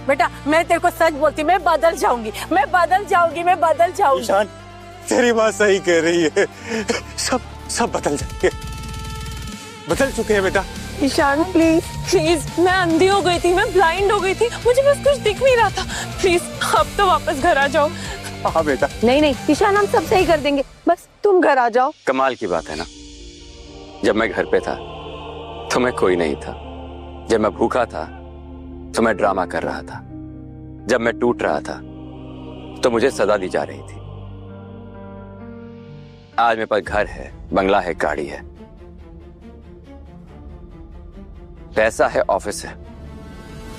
बेटा मैं तेरे को सच बोलती, मैं बदल जाऊंगी, मैं बदल जाऊंगी, मैं बदल जाऊंगी। ईशान तेरी बात सही कह रही है, सब बदल जाएंगे, बदल चुके हैं बेटा। ईशान प्लीज प्लीज, मैं अंधी हो गई थी, मैं ब्लाइंड हो गई थी, मुझे बस कुछ दिख नहीं रहा था, प्लीज अब तो वापस घर आ जाओ। हाँ बेटा। नहीं ईशान, हम सब सही कर देंगे, बस तुम घर आ जाओ। कमाल की बात है ना, जब मैं घर पे था तो मैं कोई नहीं था, जब मैं भूखा था तो मैं ड्रामा कर रहा था, जब मैं टूट रहा था तो मुझे सजा दी जा रही थी। आज मेरे पास घर है, बंगला है, गाड़ी है, पैसा है, ऑफिस है,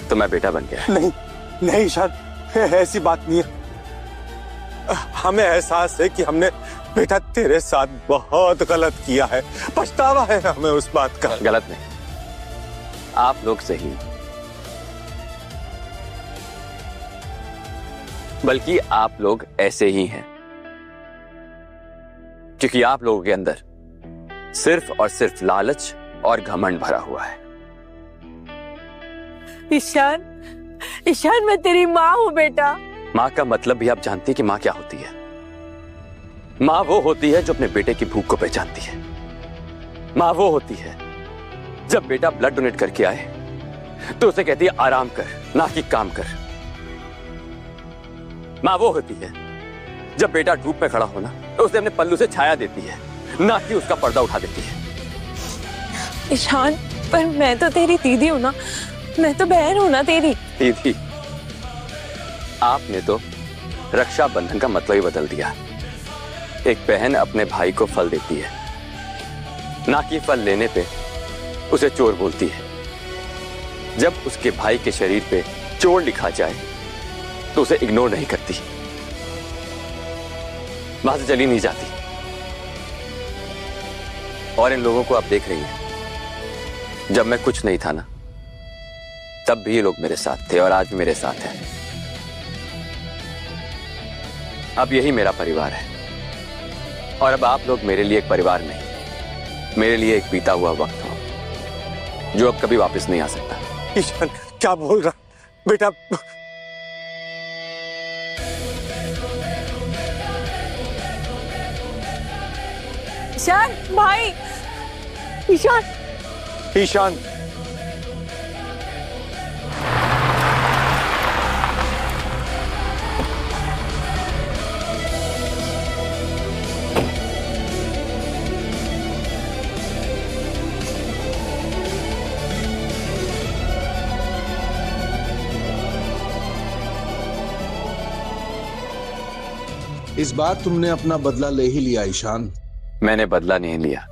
तो मैं बेटा बन गया। नहीं ईशान, ऐसी बात नहीं है। हमें एहसास है कि हमने बेटा तेरे साथ बहुत गलत किया है, पछतावा है हमें उस बात का। गलत नहीं, आप लोग सही, बल्कि आप लोग ऐसे ही हैं क्योंकि आप लोगों के अंदर सिर्फ और सिर्फ लालच और घमंड भरा हुआ है। ईशान ईशान, मैं तेरी माँ हूँ बेटा। माँ का मतलब भी आप जानती है कि माँ क्या होती है? माँ वो होती है जो अपने बेटे की भूख को पहचानती है। माँ वो होती है जब बेटा ब्लड डोनेट करके आए तो उसे कहती है आराम कर, ना कि काम कर। माँ वो होती है जब बेटा धूप में खड़ा होना तो उसे अपने पल्लू से छाया देती है, ना कि उसका पर्दा उठा देती है। ईशान, पर मैं तो तेरी दीदी हूं ना, मैं तो बहन हूं ना तेरी। दीदी, आपने तो रक्षा बंधन का मतलब ही बदल दिया। एक बहन अपने भाई को फल देती है, ना कि फल लेने पे उसे चोर बोलती है। जब उसके भाई के शरीर पे चोर लिखा जाए तो उसे इग्नोर नहीं करती, वहां से चली नहीं जाती। और इन लोगों को आप देख रही हैं, जब मैं कुछ नहीं था ना, तब भी ये लोग मेरे साथ थे और आज भी मेरे साथ हैं। अब यही मेरा परिवार है और अब आप लोग मेरे लिए एक परिवार नहीं, मेरे लिए एक बीता हुआ वक्त हो जो अब कभी वापस नहीं आ सकता। ईशान क्या बोल रहा बेटा? ईशान भाई, ईशान ईशान इस बार तुमने अपना बदला ले ही लिया ईशान। मैंने बदला नहीं लिया,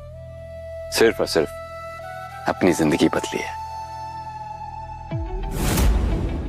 सिर्फ और सिर्फ अपनी जिंदगी बदली है।